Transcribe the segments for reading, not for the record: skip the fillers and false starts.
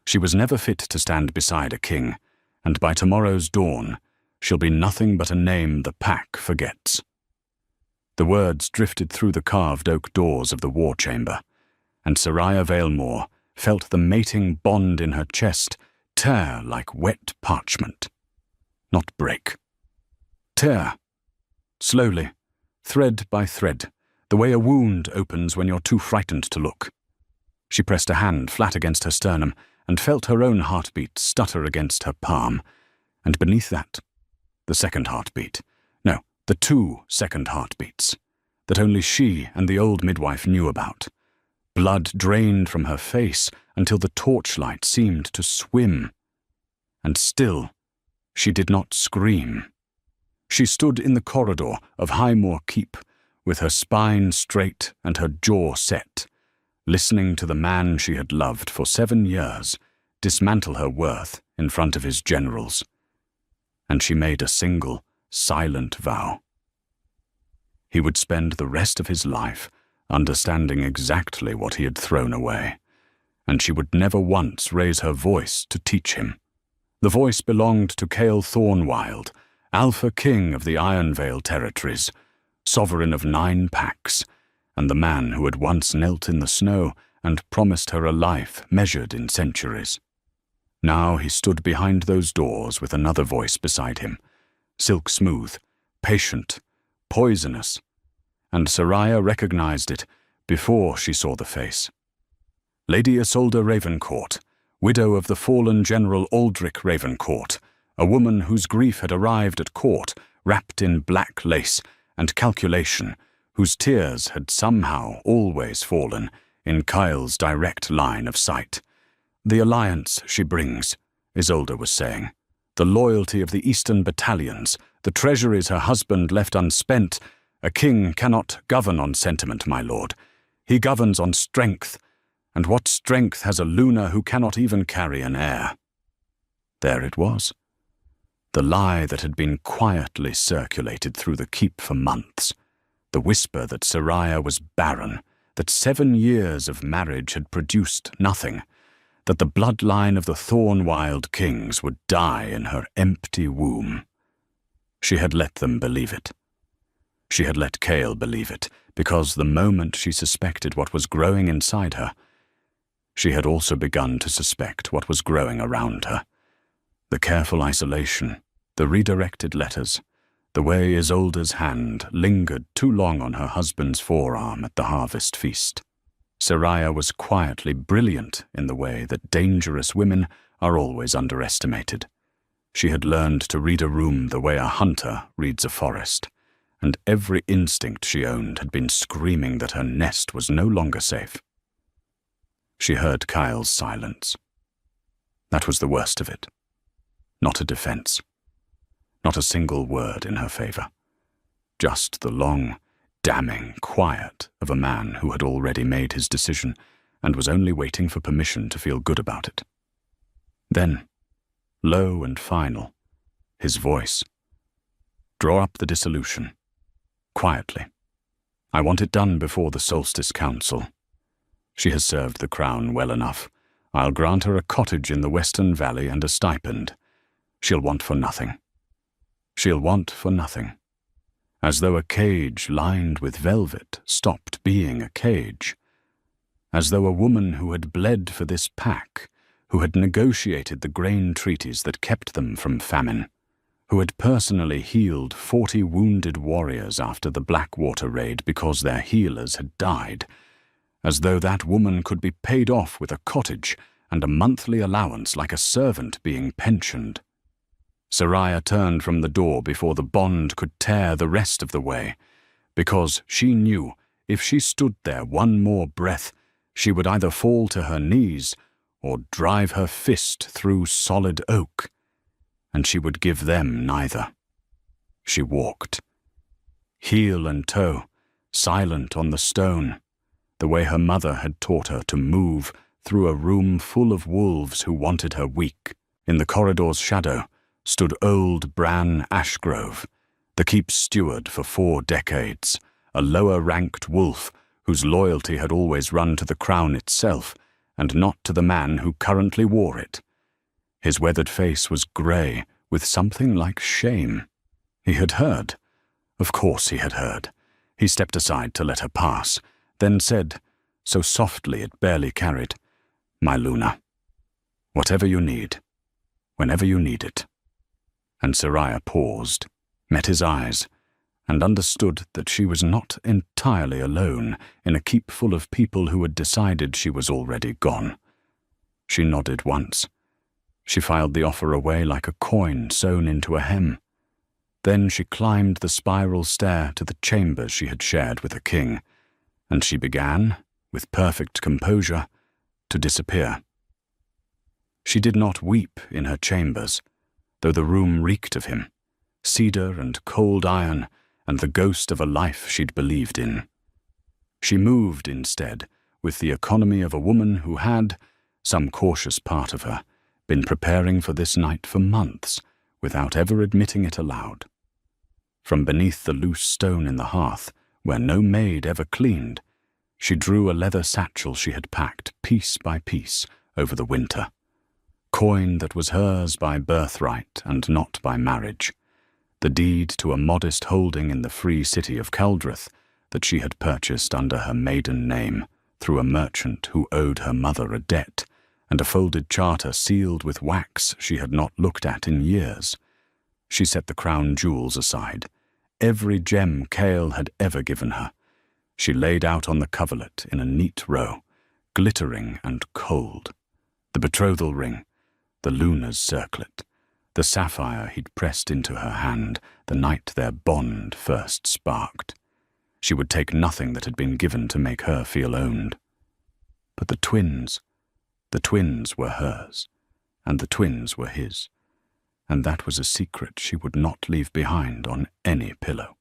She was never fit to stand beside a king, and by tomorrow's dawn, she'll be nothing but a name the pack forgets. The words drifted through the carved oak doors of the war chamber, and Soraya Valemore felt the mating bond in her chest tear like wet parchment. Not break. Tear. Slowly, thread by thread, the way a wound opens when you're too frightened to look. She pressed a hand flat against her sternum and felt her own heartbeat stutter against her palm, and beneath that, the second heartbeat. No, the 2 second heartbeats that only she and the old midwife knew about. Blood drained from her face until the torchlight seemed to swim. And still, she did not scream. She stood in the corridor of Highmoor Keep, with her spine straight and her jaw set, listening to the man she had loved for 7 years dismantle her worth in front of his generals. And she made a single, silent vow. He would spend the rest of his life understanding exactly what he had thrown away, and she would never once raise her voice to teach him. The voice belonged to Cale Thornwild, Alpha King of the Ironvale territories, sovereign of 9 packs, and the man who had once knelt in the snow and promised her a life measured in centuries. Now he stood behind those doors with another voice beside him, silk smooth, patient, poisonous, and Soraya recognized it before she saw the face. Lady Isolde Ravencourt, widow of the fallen General Aldrich Ravencourt, a woman whose grief had arrived at court wrapped in black lace and calculation, whose tears had somehow always fallen in Kyle's direct line of sight. The alliance she brings, Isolde was saying, the loyalty of the Eastern battalions, the treasuries her husband left unspent. A king cannot govern on sentiment, my lord. He governs on strength, and what strength has a Luna who cannot even carry an heir? There it was. The lie that had been quietly circulated through the keep for months. The whisper that Soraya was barren, that 7 years of marriage had produced nothing, that the bloodline of the Thornwild kings would die in her empty womb. She had let them believe it. She had let Cale believe it, because the moment she suspected what was growing inside her, she had also begun to suspect what was growing around her. The careful isolation, the redirected letters, the way Isolde's hand lingered too long on her husband's forearm at the harvest feast. Soraya was quietly brilliant in the way that dangerous women are always underestimated. She had learned to read a room the way a hunter reads a forest, and every instinct she owned had been screaming that her nest was no longer safe. She heard Kyle's silence. That was the worst of it. Not a defense. Not a single word in her favor. Just the long, damning quiet of a man who had already made his decision and was only waiting for permission to feel good about it. Then, low and final, his voice. Draw up the dissolution. Quietly. I want it done before the Solstice Council. She has served the crown well enough. I'll grant her a cottage in the Western Valley and a stipend. She'll want for nothing. She'll want for nothing. As though a cage lined with velvet stopped being a cage. As though a woman who had bled for this pack, who had negotiated the grain treaties that kept them from famine, who had personally healed 40 wounded warriors after the Blackwater raid because their healers had died, as though that woman could be paid off with a cottage and a monthly allowance like a servant being pensioned. Soraya turned from the door before the bond could tear the rest of the way, because she knew if she stood there one more breath, she would either fall to her knees or drive her fist through solid oak, and she would give them neither. She walked, heel and toe, silent on the stone, the way her mother had taught her to move through a room full of wolves who wanted her weak. In the corridor's shadow stood old Bran Ashgrove, the keep's steward for 4 decades, a lower-ranked wolf whose loyalty had always run to the crown itself and not to the man who currently wore it. His weathered face was grey, with something like shame. He had heard. Of course he had heard. He stepped aside to let her pass, then said, so softly it barely carried, "My Luna, whatever you need, whenever you need it." And Soraya paused, met his eyes, and understood that she was not entirely alone in a keep full of people who had decided she was already gone. She nodded once. She filed the offer away like a coin sewn into a hem. Then she climbed the spiral stair to the chambers she had shared with the king, and she began, with perfect composure, to disappear. She did not weep in her chambers, though the room reeked of him, cedar and cold iron, and the ghost of a life she'd believed in. She moved instead, with the economy of a woman who had, some cautious part of her, been preparing for this night for months, without ever admitting it aloud. From beneath the loose stone in the hearth, where no maid ever cleaned, she drew a leather satchel she had packed piece by piece over the winter, coin that was hers by birthright and not by marriage, the deed to a modest holding in the free city of Caldrith that she had purchased under her maiden name through a merchant who owed her mother a debt, and a folded charter sealed with wax she had not looked at in years. She set the crown jewels aside, every gem Cale had ever given her. She laid out on the coverlet in a neat row, glittering and cold. The betrothal ring, the Luna's circlet, the sapphire he'd pressed into her hand the night their bond first sparked. She would take nothing that had been given to make her feel owned. But the twins were hers, and the twins were his, and that was a secret she would not leave behind on any pillow.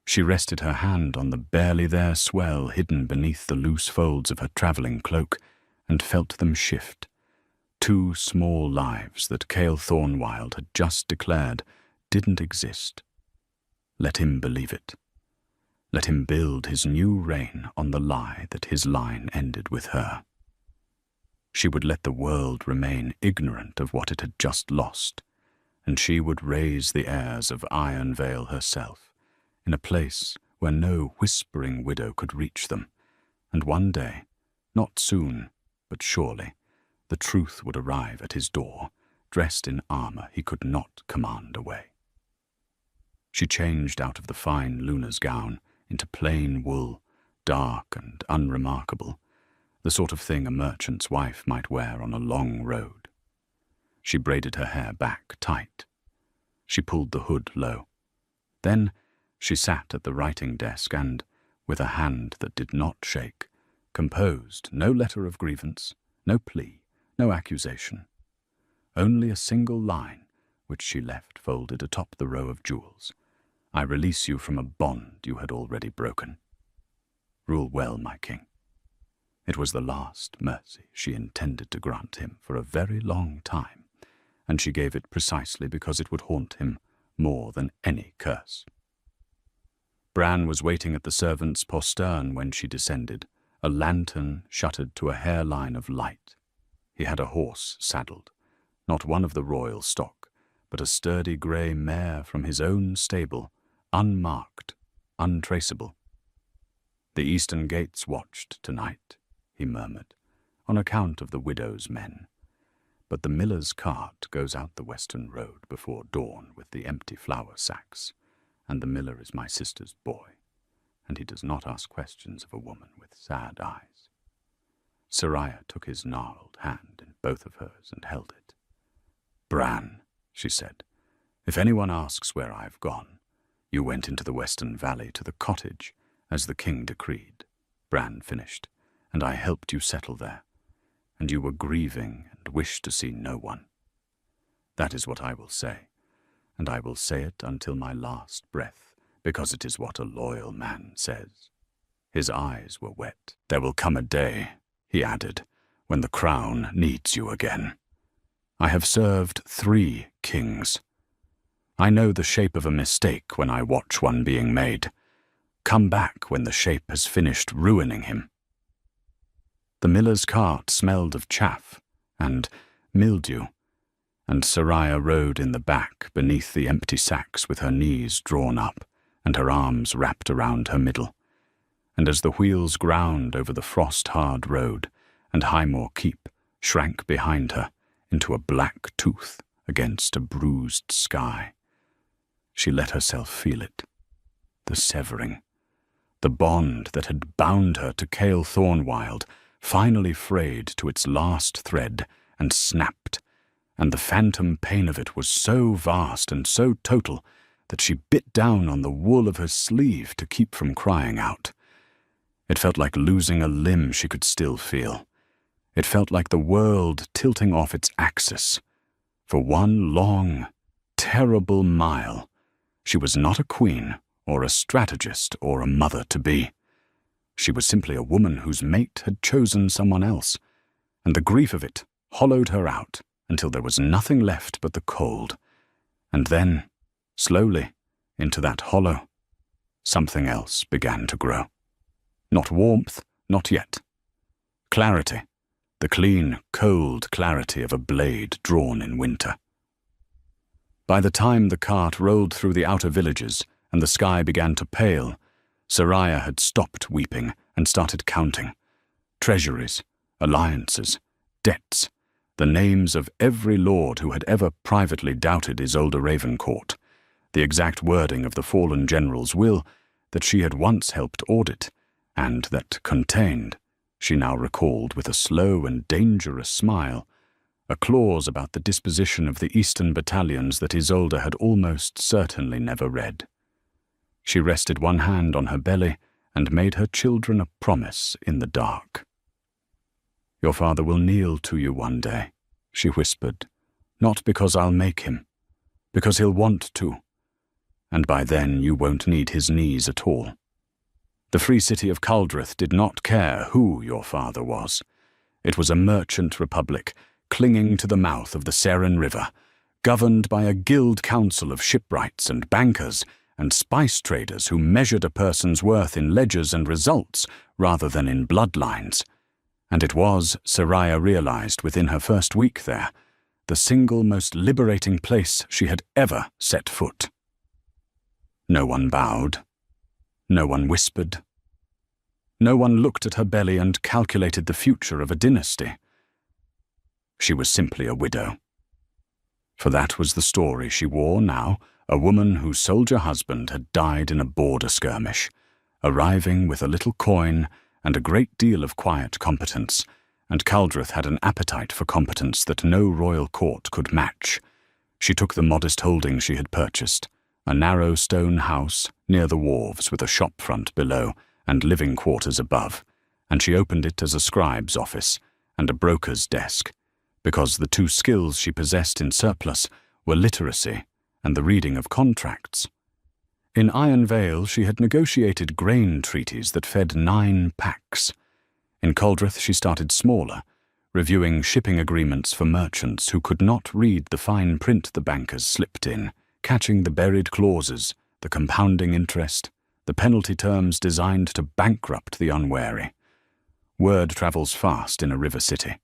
She rested her hand on the barely there swell hidden beneath the loose folds of her travelling cloak, and felt them shift. 2 small lives that Cale Thornwild had just declared didn't exist. Let him believe it. Let him build his new reign on the lie that his line ended with her. She would let the world remain ignorant of what it had just lost, and she would raise the heirs of Iron Vale herself, in a place where no whispering widow could reach them, and one day, not soon, but surely, the truth would arrive at his door, dressed in armor he could not command away. She changed out of the fine Luna's gown into plain wool, dark and unremarkable, the sort of thing a merchant's wife might wear on a long road. She braided her hair back tight. She pulled the hood low. Then she sat at the writing desk and, with a hand that did not shake, composed no letter of grievance, no plea, no accusation. Only a single line, which she left folded atop the row of jewels. I release you from a bond you had already broken. Rule well, my king. It was the last mercy she intended to grant him for a very long time, and she gave it precisely because it would haunt him more than any curse. Bran was waiting at the servants' postern when she descended, a lantern shuttered to a hairline of light. He had a horse saddled, not one of the royal stock, but a sturdy grey mare from his own stable, unmarked, untraceable. The eastern gates watched tonight, he murmured, on account of the widow's men. But the miller's cart goes out the western road before dawn with the empty flour sacks, and the miller is my sister's boy, and he does not ask questions of a woman with sad eyes. Soraya took his gnarled hand in both of hers and held it. Bran, she said, if anyone asks where I've gone, you went into the western valley to the cottage, as the king decreed, Bran finished, and I helped you settle there, and you were grieving and wished to see no one. That is what I will say, and I will say it until my last breath, because it is what a loyal man says. His eyes were wet. There will come a day, he added, when the crown needs you again. I have served 3 kings. I know the shape of a mistake when I watch one being made. Come back when the shape has finished ruining him. The miller's cart smelled of chaff and mildew, and Soraya rode in the back beneath the empty sacks with her knees drawn up and her arms wrapped around her middle. And as the wheels ground over the frost-hard road, and Highmore Keep shrank behind her into a black tooth against a bruised sky, she let herself feel it. The severing. The bond that had bound her to Cale Thornwild finally frayed to its last thread and snapped, and the phantom pain of it was so vast and so total that she bit down on the wool of her sleeve to keep from crying out. It felt like losing a limb she could still feel. It felt like the world tilting off its axis. For one long, terrible mile, she was not a queen or a strategist or a mother-to-be. She was simply a woman whose mate had chosen someone else, and the grief of it hollowed her out until there was nothing left but the cold. And then, slowly, into that hollow, something else began to grow. Not warmth, not yet. Clarity, the clean, cold clarity of a blade drawn in winter. By the time the cart rolled through the outer villages and the sky began to pale, Soraya had stopped weeping and started counting. Treasuries, alliances, debts, the names of every lord who had ever privately doubted Isolde Ravencourt, the exact wording of the fallen general's will that she had once helped audit, and that contained, she now recalled with a slow and dangerous smile, a clause about the disposition of the eastern battalions that Isolde had almost certainly never read. She rested one hand on her belly and made her children a promise in the dark. "Your father will kneel to you one day," she whispered, "not because I'll make him, because he'll want to. And by then you won't need his knees at all. The free city of Caldrith did not care who your father was. It was a merchant republic clinging to the mouth of the Seren River, governed by a guild council of shipwrights and bankers and spice traders who measured a person's worth in ledgers and results rather than in bloodlines. And it was, Soraya realized within her first week there, the single most liberating place she had ever set foot. No one bowed. No one whispered. No one looked at her belly and calculated the future of a dynasty. She was simply a widow. For that was the story she wore now, a woman whose soldier husband had died in a border skirmish, arriving with a little coin and a great deal of quiet competence, and Caldrith had an appetite for competence that no royal court could match. She took the modest holding she had purchased, a narrow stone house near the wharves with a shop front below and living quarters above, and she opened it as a scribe's office and a broker's desk, because the two skills she possessed in surplus were literacy and the reading of contracts. In Iron Vale she had negotiated grain treaties that fed 9 packs. In Caldrith she started smaller, reviewing shipping agreements for merchants who could not read the fine print the bankers slipped in, catching the buried clauses, the compounding interest, the penalty terms designed to bankrupt the unwary. Word travels fast in a river city.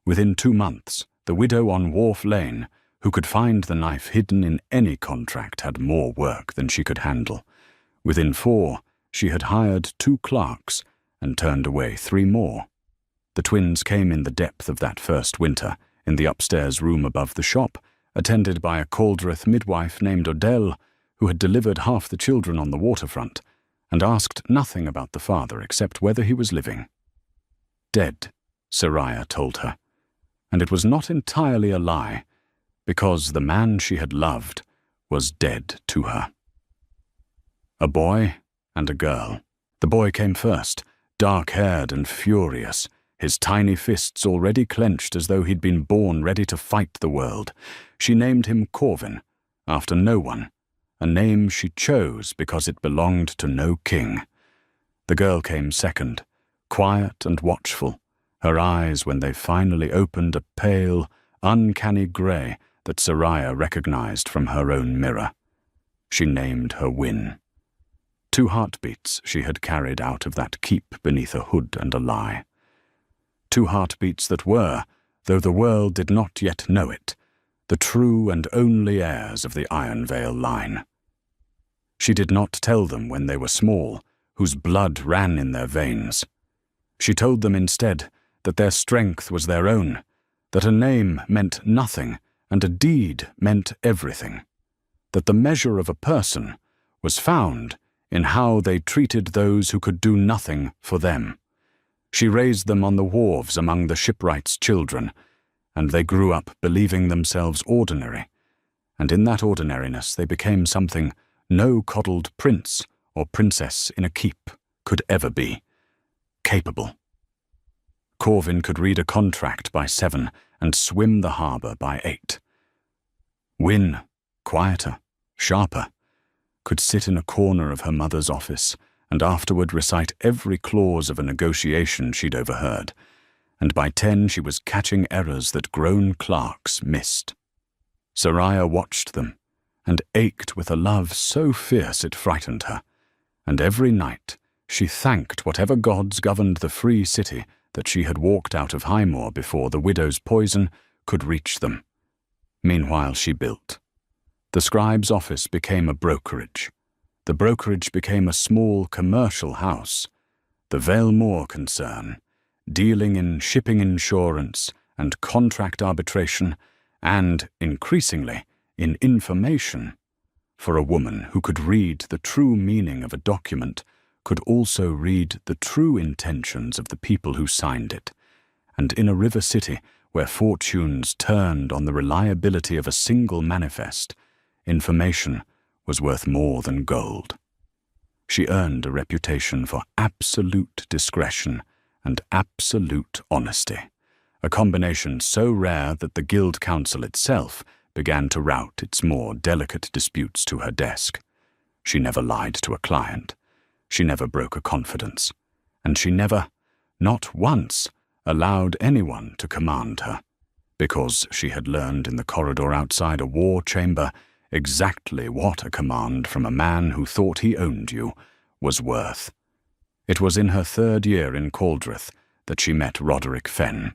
Within 2 months, the widow on Wharf Lane, who could find the knife hidden in any contract, had more work than she could handle. Within 4, she had hired 2 clerks and turned away 3 more. The twins came in the depth of that first winter, in the upstairs room above the shop, attended by a Caldrith midwife named Odell, who had delivered half the children on the waterfront, and asked nothing about the father except whether he was living. Dead, Soraya told her, and it was not entirely a lie, because the man she had loved was dead to her. A boy and a girl. The boy came first, dark-haired and furious, his tiny fists already clenched as though he'd been born ready to fight the world. She named him Corvin, after no one, a name she chose because it belonged to no king. The girl came second, quiet and watchful, her eyes when they finally opened a pale, uncanny grey that Soraya recognized from her own mirror. She named her Win. 2 heartbeats she had carried out of that keep beneath a hood and a lie. 2 heartbeats that were, though the world did not yet know it, the true and only heirs of the Iron Veil line. She did not tell them when they were small, whose blood ran in their veins. She told them instead that their strength was their own, that a name meant nothing and a deed meant everything, that the measure of a person was found in how they treated those who could do nothing for them. She raised them on the wharves among the shipwrights' children, and they grew up believing themselves ordinary, and in that ordinariness they became something no coddled prince or princess in a keep could ever be: capable. Corvin could read a contract by 7 and swim the harbour by 8. Wynne, quieter, sharper, could sit in a corner of her mother's office and afterward recite every clause of a negotiation she'd overheard, and by 10 she was catching errors that grown clerks missed. Soraya watched them and ached with a love so fierce it frightened her, and every night she thanked whatever gods governed the free city that she had walked out of Highmoor before the widow's poison could reach them. Meanwhile she built. The scribe's office became a brokerage. The brokerage became a small commercial house. The Valemore concern, dealing in shipping insurance and contract arbitration, and, increasingly, in information. For a woman who could read the true meaning of a document could also read the true intentions of the people who signed it, and in a river city where fortunes turned on the reliability of a single manifest, information was worth more than gold. She earned a reputation for absolute discretion and absolute honesty, a combination so rare that the Guild Council itself began to route its more delicate disputes to her desk. She never lied to a client. She never broke a confidence. And she never, not once, allowed anyone to command her, because she had learned in the corridor outside a war chamber exactly what a command from a man who thought he owned you was worth. It was in her 3rd year in Caldrith that she met Roderick Fenn.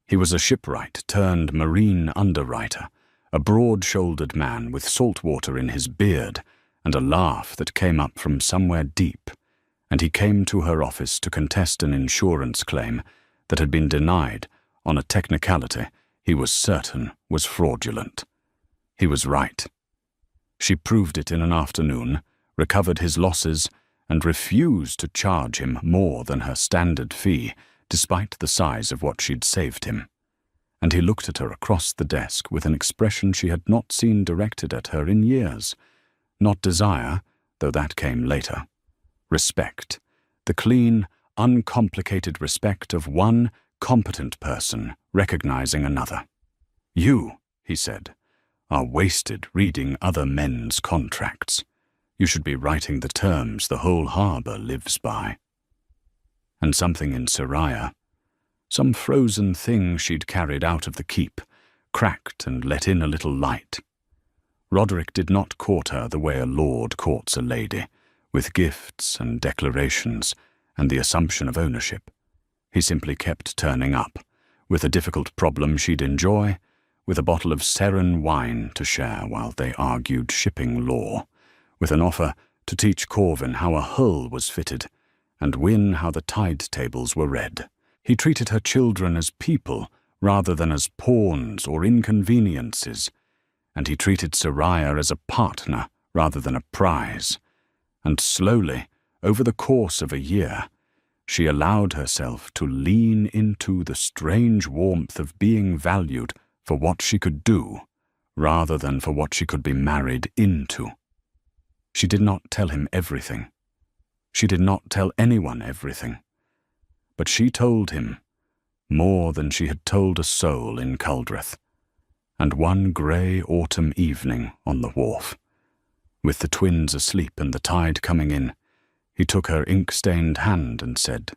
He was a shipwright turned marine underwriter, a broad-shouldered man with salt water in his beard and a laugh that came up from somewhere deep, and he came to her office to contest an insurance claim that had been denied on a technicality he was certain was fraudulent. He was right. She proved it in an afternoon, recovered his losses, and refused to charge him more than her standard fee, despite the size of what she'd saved him. And he looked at her across the desk with an expression she had not seen directed at her in years. Not desire, though that came later. Respect. The clean, uncomplicated respect of one competent person recognizing another. "You," he said, "are wasted reading other men's contracts. You should be writing the terms the whole harbour lives by." And something in Soraya, some frozen thing she'd carried out of the keep, cracked and let in a little light. Roderick did not court her the way a lord courts a lady, with gifts and declarations and the assumption of ownership. He simply kept turning up, with a difficult problem she'd enjoy, with a bottle of Seren wine to share while they argued shipping law, with an offer to teach Corvin how a hull was fitted, and Wynne how the tide tables were read. He treated her children as people rather than as pawns or inconveniences, and he treated Soraya as a partner rather than a prize. And slowly, over the course of a year, she allowed herself to lean into the strange warmth of being valued for what she could do, rather than for what she could be married into. She did not tell him everything. She did not tell anyone everything. But she told him more than she had told a soul in Caldrith. And one grey autumn evening on the wharf, with the twins asleep and the tide coming in, he took her ink-stained hand and said,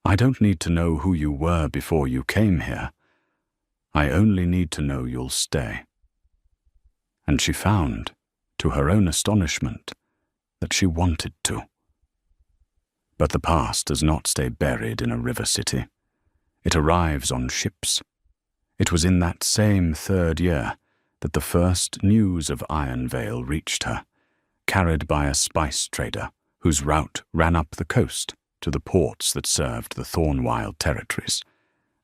"I don't need to know who you were before you came here. I only need to know you'll stay." And she found, to her own astonishment, that she wanted to. But the past does not stay buried in a river city. It arrives on ships. It was in that same 3rd year that the first news of Iron Veil reached her, carried by a spice trader whose route ran up the coast to the ports that served the Thornwild territories,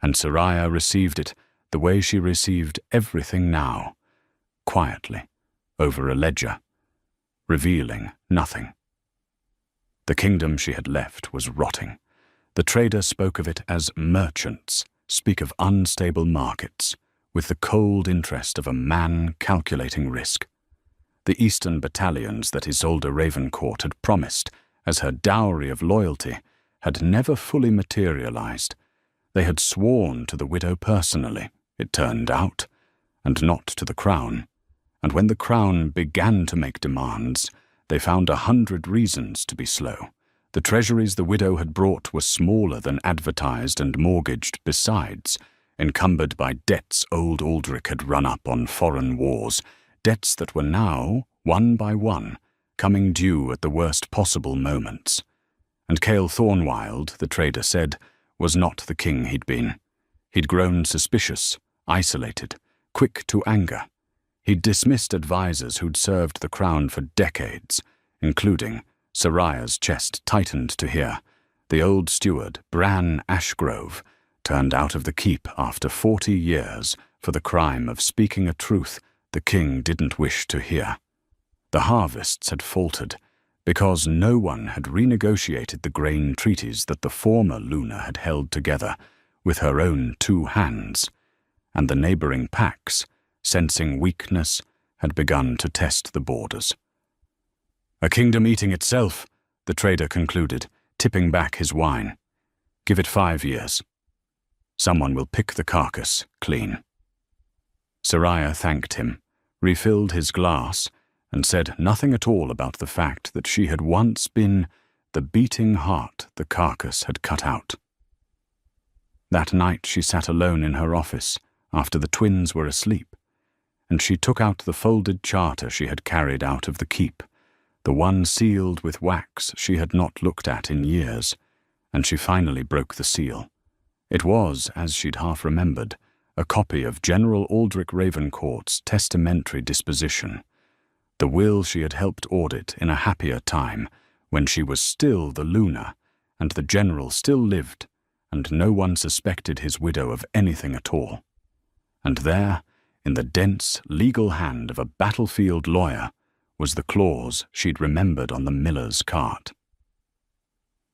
and Soraya received it the way she received everything now, quietly, over a ledger, revealing nothing. The kingdom she had left was rotting. The trader spoke of it as merchants speak of unstable markets, with the cold interest of a man calculating risk. The eastern battalions that Isolde Ravencourt had promised as her dowry of loyalty had never fully materialized. They had sworn to the widow personally, it turned out, and not to the crown. And when the crown began to make demands, they found 100 reasons to be slow. The treasuries the widow had brought were smaller than advertised and mortgaged besides, encumbered by debts old Aldrich had run up on foreign wars, debts that were now, one by one, coming due at the worst possible moments. And Cale Thornwild, the trader said, was not the king he'd been. He'd grown suspicious, isolated, quick to anger. He'd dismissed advisers who'd served the crown for decades, including, Soraya's chest tightened to hear, the old steward, Bran Ashgrove, turned out of the keep after 40 years for the crime of speaking a truth the king didn't wish to hear. The harvests had faltered because no one had renegotiated the grain treaties that the former Luna had held together with her own 2 hands, and the neighboring packs, sensing weakness, had begun to test the borders. A kingdom eating itself, the trader concluded, tipping back his wine. Give it 5 years. Someone will pick the carcass clean. Soraya thanked him, refilled his glass, and said nothing at all about the fact that she had once been the beating heart the carcass had cut out. That night she sat alone in her office after the twins were asleep, and she took out the folded charter she had carried out of the keep, the one sealed with wax she had not looked at in years, and she finally broke the seal. It was, as she'd half remembered, a copy of General Aldrich Ravencourt's testamentary disposition, the will she had helped audit in a happier time, when she was still the Luna, and the general still lived, and no one suspected his widow of anything at all. And there, in the dense, legal hand of a battlefield lawyer, was the clause she'd remembered on the miller's cart.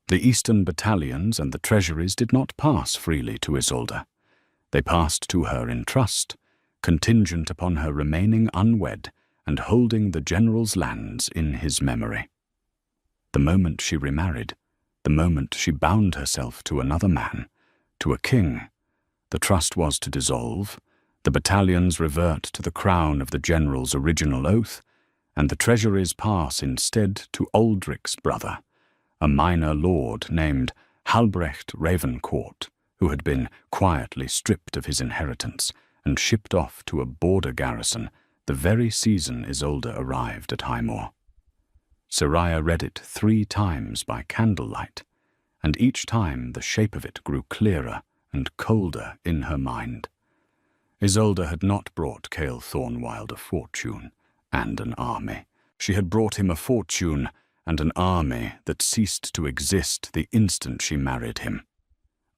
The eastern battalions and the treasuries did not pass freely to Isolde. They passed to her in trust, contingent upon her remaining unwed and holding the general's lands in his memory. The moment she remarried, the moment she bound herself to another man, to a king, the trust was to dissolve, the battalions revert to the crown of the general's original oath, and the treasuries pass instead to Aldrich's brother, a minor lord named Halbrecht Ravencourt, who had been quietly stripped of his inheritance and shipped off to a border garrison the very season Isolde arrived at Highmoor. Soraya read it 3 times by candlelight, and each time the shape of it grew clearer and colder in her mind. Isolde had not brought Cale Thornwild a fortune and an army. She had brought him a fortune and an army that ceased to exist the instant she married him.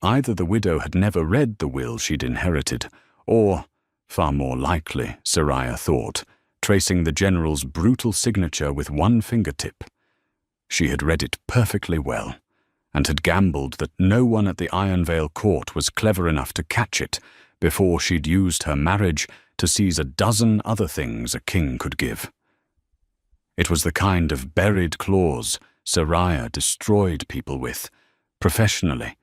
Either the widow had never read the will she'd inherited, or, far more likely, Soraya thought, tracing the general's brutal signature with one fingertip, she had read it perfectly well, and had gambled that no one at the Ironvale court was clever enough to catch it before she'd used her marriage to seize a dozen other things a king could give. It was the kind of buried clause Soraya destroyed people with, professionally,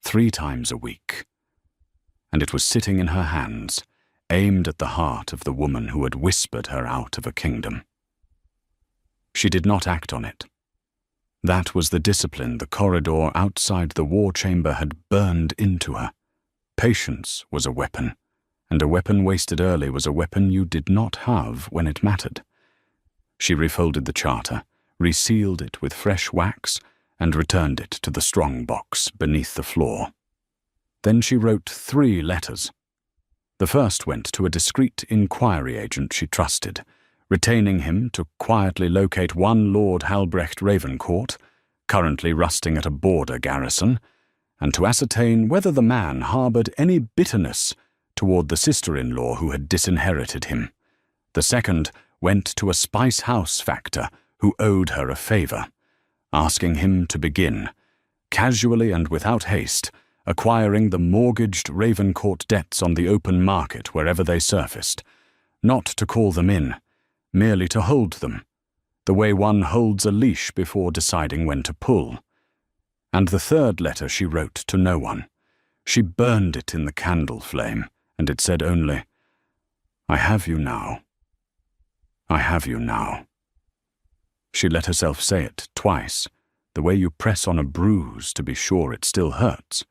3 times a week. And it was sitting in her hands, aimed at the heart of the woman who had whispered her out of a kingdom. She did not act on it. That was the discipline the corridor outside the war chamber had burned into her. Patience was a weapon, and a weapon wasted early was a weapon you did not have when it mattered. She refolded the charter, resealed it with fresh wax, and returned it to the strong box beneath the floor. Then she wrote 3 letters. The first went to a discreet inquiry agent she trusted, retaining him to quietly locate one Lord Halbrecht Ravencourt, currently rusting at a border garrison, and to ascertain whether the man harbored any bitterness toward the sister-in-law who had disinherited him. The second went to a spice house factor who owed her a favor, asking him to begin, casually and without haste, acquiring the mortgaged Ravencourt debts on the open market wherever they surfaced, not to call them in, merely to hold them, the way one holds a leash before deciding when to pull. And the third letter she wrote to no one. She burned it in the candle flame, and it said only, "I have you now. I have you now." She let herself say it twice, the way you press on a bruise to be sure it still hurts,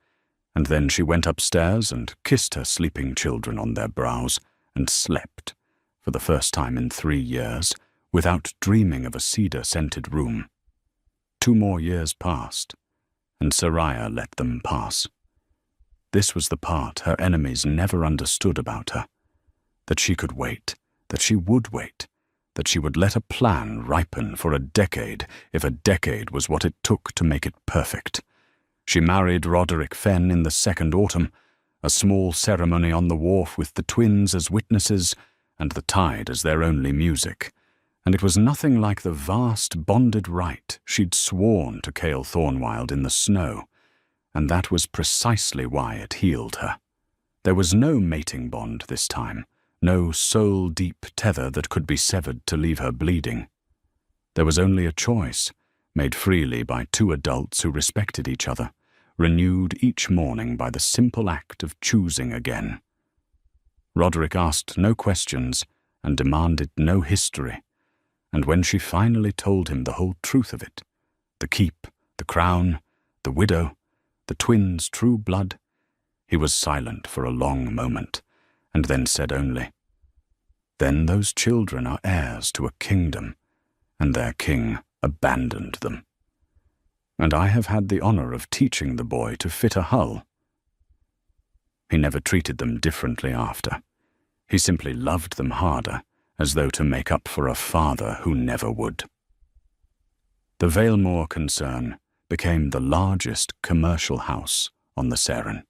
and then she went upstairs and kissed her sleeping children on their brows and slept, for the first time in 3 years, without dreaming of a cedar-scented room. 2 more years passed, and Soraya let them pass. This was the part her enemies never understood about her, that she could wait, that she would wait, that she would let a plan ripen for a decade if a decade was what it took to make it perfect. She married Roderick Fenn in the 2nd autumn, a small ceremony on the wharf with the twins as witnesses and the tide as their only music, and it was nothing like the vast bonded rite she'd sworn to Cale Thornwild in the snow, and that was precisely why it healed her. There was no mating bond this time, no soul-deep tether that could be severed to leave her bleeding. There was only a choice, made freely by 2 adults who respected each other, renewed each morning by the simple act of choosing again. Roderick asked no questions and demanded no history, and when she finally told him the whole truth of it, the keep, the crown, the widow, the twins' true blood, he was silent for a long moment, and then said only, "Then those children are heirs to a kingdom, and their king abandoned them. And I have had the honor of teaching the boy to fit a hull." He never treated them differently after. He simply loved them harder, as though to make up for a father who never would. The Valemore concern became the largest commercial house on the Seren,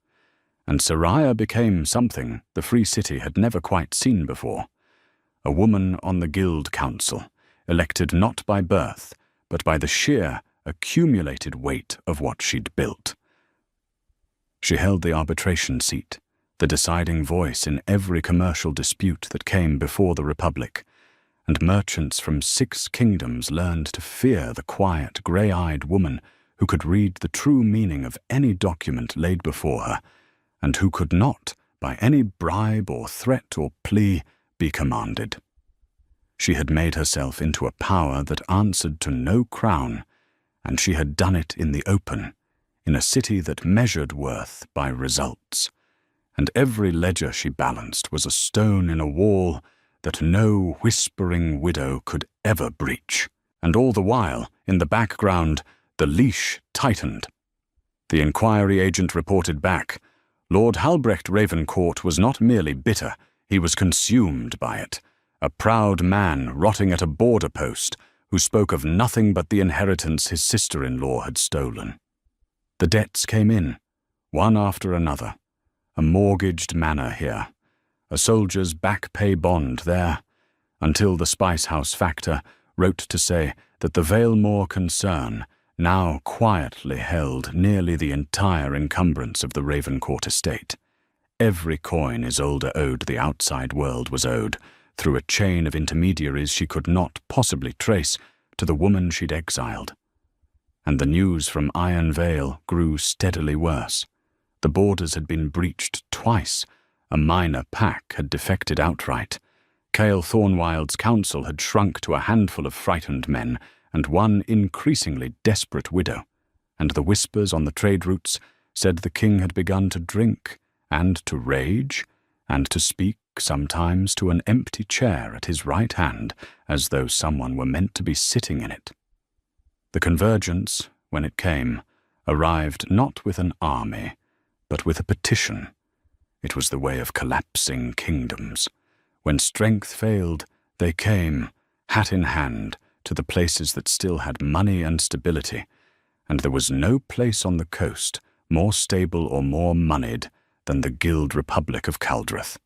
and Soraya became something the Free City had never quite seen before, a woman on the Guild Council, elected not by birth, but by the sheer, accumulated weight of what she'd built. She held the arbitration seat, the deciding voice in every commercial dispute that came before the Republic, and merchants from 6 kingdoms learned to fear the quiet, grey-eyed woman who could read the true meaning of any document laid before her, and who could not, by any bribe or threat or plea, be commanded. She had made herself into a power that answered to no crown, and she had done it in the open, in a city that measured worth by results, and every ledger she balanced was a stone in a wall that no whispering widow could ever breach. And all the while, in the background, the leash tightened. The inquiry agent reported back, Lord Halbrecht Ravencourt was not merely bitter, he was consumed by it, a proud man rotting at a border post who spoke of nothing but the inheritance his sister-in-law had stolen. The debts came in, one after another, a mortgaged manor here, a soldier's back pay bond there, until the Spice House factor wrote to say that the Valemore concern now quietly held nearly the entire encumbrance of the Ravencourt estate. Every coin Isolde owed the outside world was owed, through a chain of intermediaries she could not possibly trace, to the woman she'd exiled. And the news from Iron Vale grew steadily worse. The borders had been breached twice. A minor pack had defected outright. Cale Thornwild's council had shrunk to a handful of frightened men and one increasingly desperate widow, and the whispers on the trade routes said the king had begun to drink and to rage and to speak sometimes to an empty chair at his right hand as though someone were meant to be sitting in it. The convergence, when it came, arrived not with an army, but with a petition. It was the way of collapsing kingdoms. When strength failed, they came, hat in hand, to the places that still had money and stability, and there was no place on the coast more stable or more moneyed than the Guild Republic of Caldrith.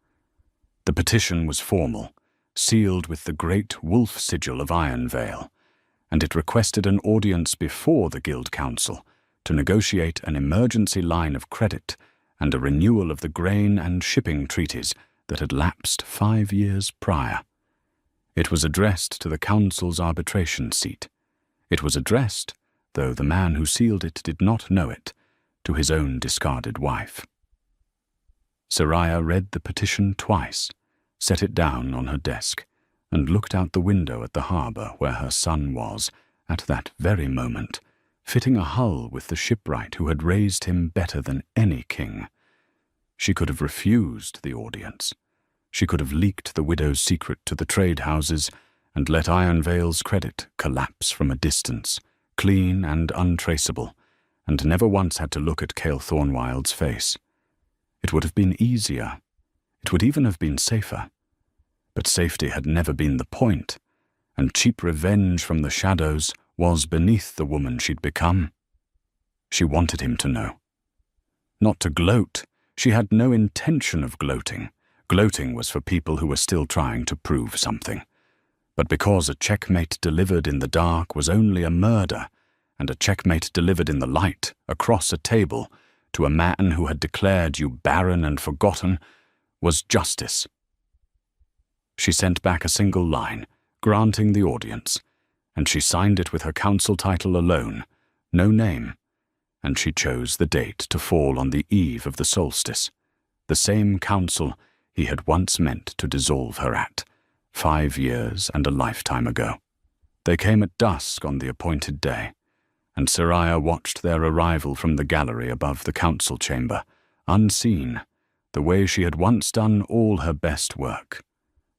The petition was formal, sealed with the great wolf sigil of Ironvale, and it requested an audience before the Guild Council to negotiate an emergency line of credit and a renewal of the grain and shipping treaties that had lapsed 5 years prior. It was addressed to the Council's arbitration seat. It was addressed, though the man who sealed it did not know it, to his own discarded wife. Soraya read the petition twice, set it down on her desk, and looked out the window at the harbour where her son was, at that very moment, fitting a hull with the shipwright who had raised him better than any king. She could have refused the audience. She could have leaked the widow's secret to the trade houses and let Ironvale's credit collapse from a distance, clean and untraceable, and never once had to look at Cale Thornwild's face. It would have been easier. It would even have been safer. But safety had never been the point, and cheap revenge from the shadows was beneath the woman she'd become. She wanted him to know. Not to gloat. She had no intention of gloating. Gloating was for people who were still trying to prove something. But because a checkmate delivered in the dark was only a murder, and a checkmate delivered in the light, across a table, to a man who had declared you barren and forgotten, was justice. She sent back a single line, granting the audience, and she signed it with her council title alone, no name, and she chose the date to fall on the eve of the solstice, the same council he had once meant to dissolve her at, 5 years and a lifetime ago. They came at dusk on the appointed day, and Soraya watched their arrival from the gallery above the council chamber, unseen, the way she had once done all her best work.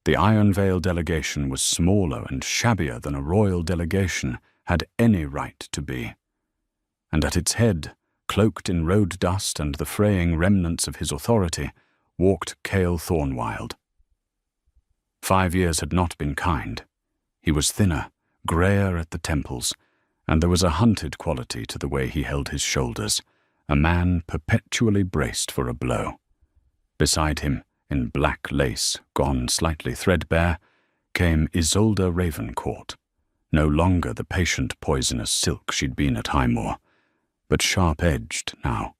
The Ironvale delegation was smaller and shabbier than a royal delegation had any right to be. And at its head, cloaked in road dust and the fraying remnants of his authority, walked Cale Thornwild. 5 years had not been kind. He was thinner, greyer at the temples, and there was a hunted quality to the way he held his shoulders, a man perpetually braced for a blow. Beside him, in black lace, gone slightly threadbare, came Isolde Ravencourt, no longer the patient poisonous silk she'd been at Highmoor, but sharp-edged now,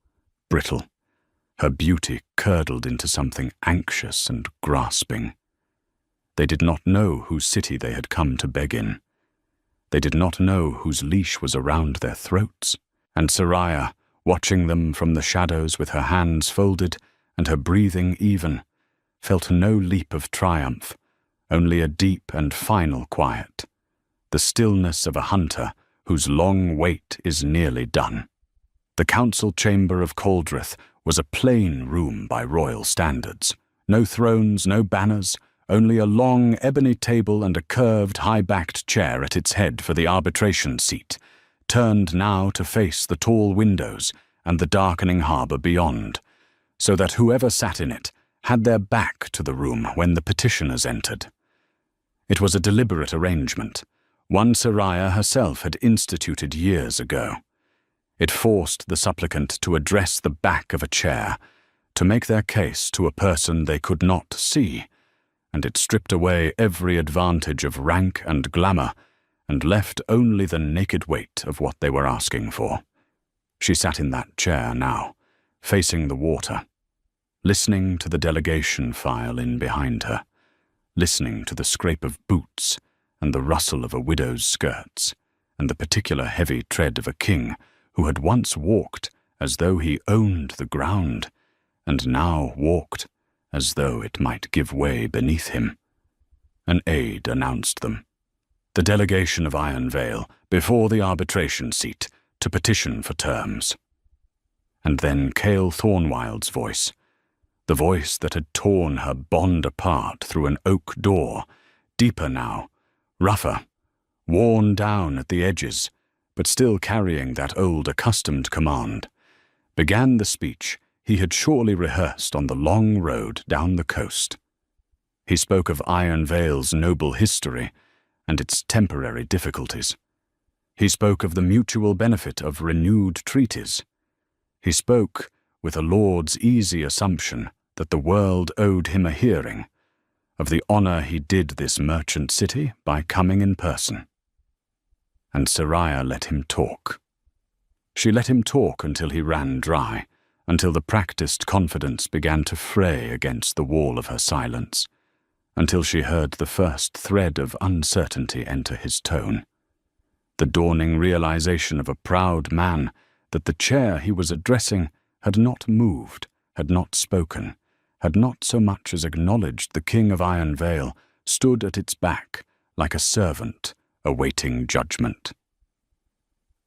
brittle, her beauty curdled into something anxious and grasping. They did not know whose city they had come to beg in. They did not know whose leash was around their throats, and Soraya, watching them from the shadows with her hands folded and her breathing even, felt no leap of triumph, only a deep and final quiet, the stillness of a hunter whose long wait is nearly done. The council chamber of Caldrith was a plain room by royal standards. No thrones, no banners, only a long ebony table and a curved, high-backed chair at its head for the arbitration seat, turned now to face the tall windows and the darkening harbour beyond, so that whoever sat in it had their back to the room when the petitioners entered. It was a deliberate arrangement, one Soraya herself had instituted years ago. It forced the supplicant to address the back of a chair, to make their case to a person they could not see, and it stripped away every advantage of rank and glamour and left only the naked weight of what they were asking for. She sat in that chair now, facing the water, listening to the delegation file in behind her, listening to the scrape of boots and the rustle of a widow's skirts, and the particular heavy tread of a king who had once walked as though he owned the ground, and now walked as though it might give way beneath him. An aide announced them. The delegation of Ironvale before the arbitration seat to petition for terms. And then Cale Thornwild's voice, the voice that had torn her bond apart through an oak door, deeper now, rougher, worn down at the edges, but still carrying that old accustomed command, began the speech he had surely rehearsed on the long road down the coast. He spoke of Iron Vale's noble history and its temporary difficulties. He spoke of the mutual benefit of renewed treaties. He spoke with a lord's easy assumption that the world owed him a hearing, of the honor he did this merchant city by coming in person. And Soraya let him talk. She let him talk until he ran dry, until the practiced confidence began to fray against the wall of her silence, until she heard the first thread of uncertainty enter his tone. The dawning realization of a proud man that the chair he was addressing had not moved, had not spoken, had not so much as acknowledged the King of Iron Vale, stood at its back like a servant awaiting judgment.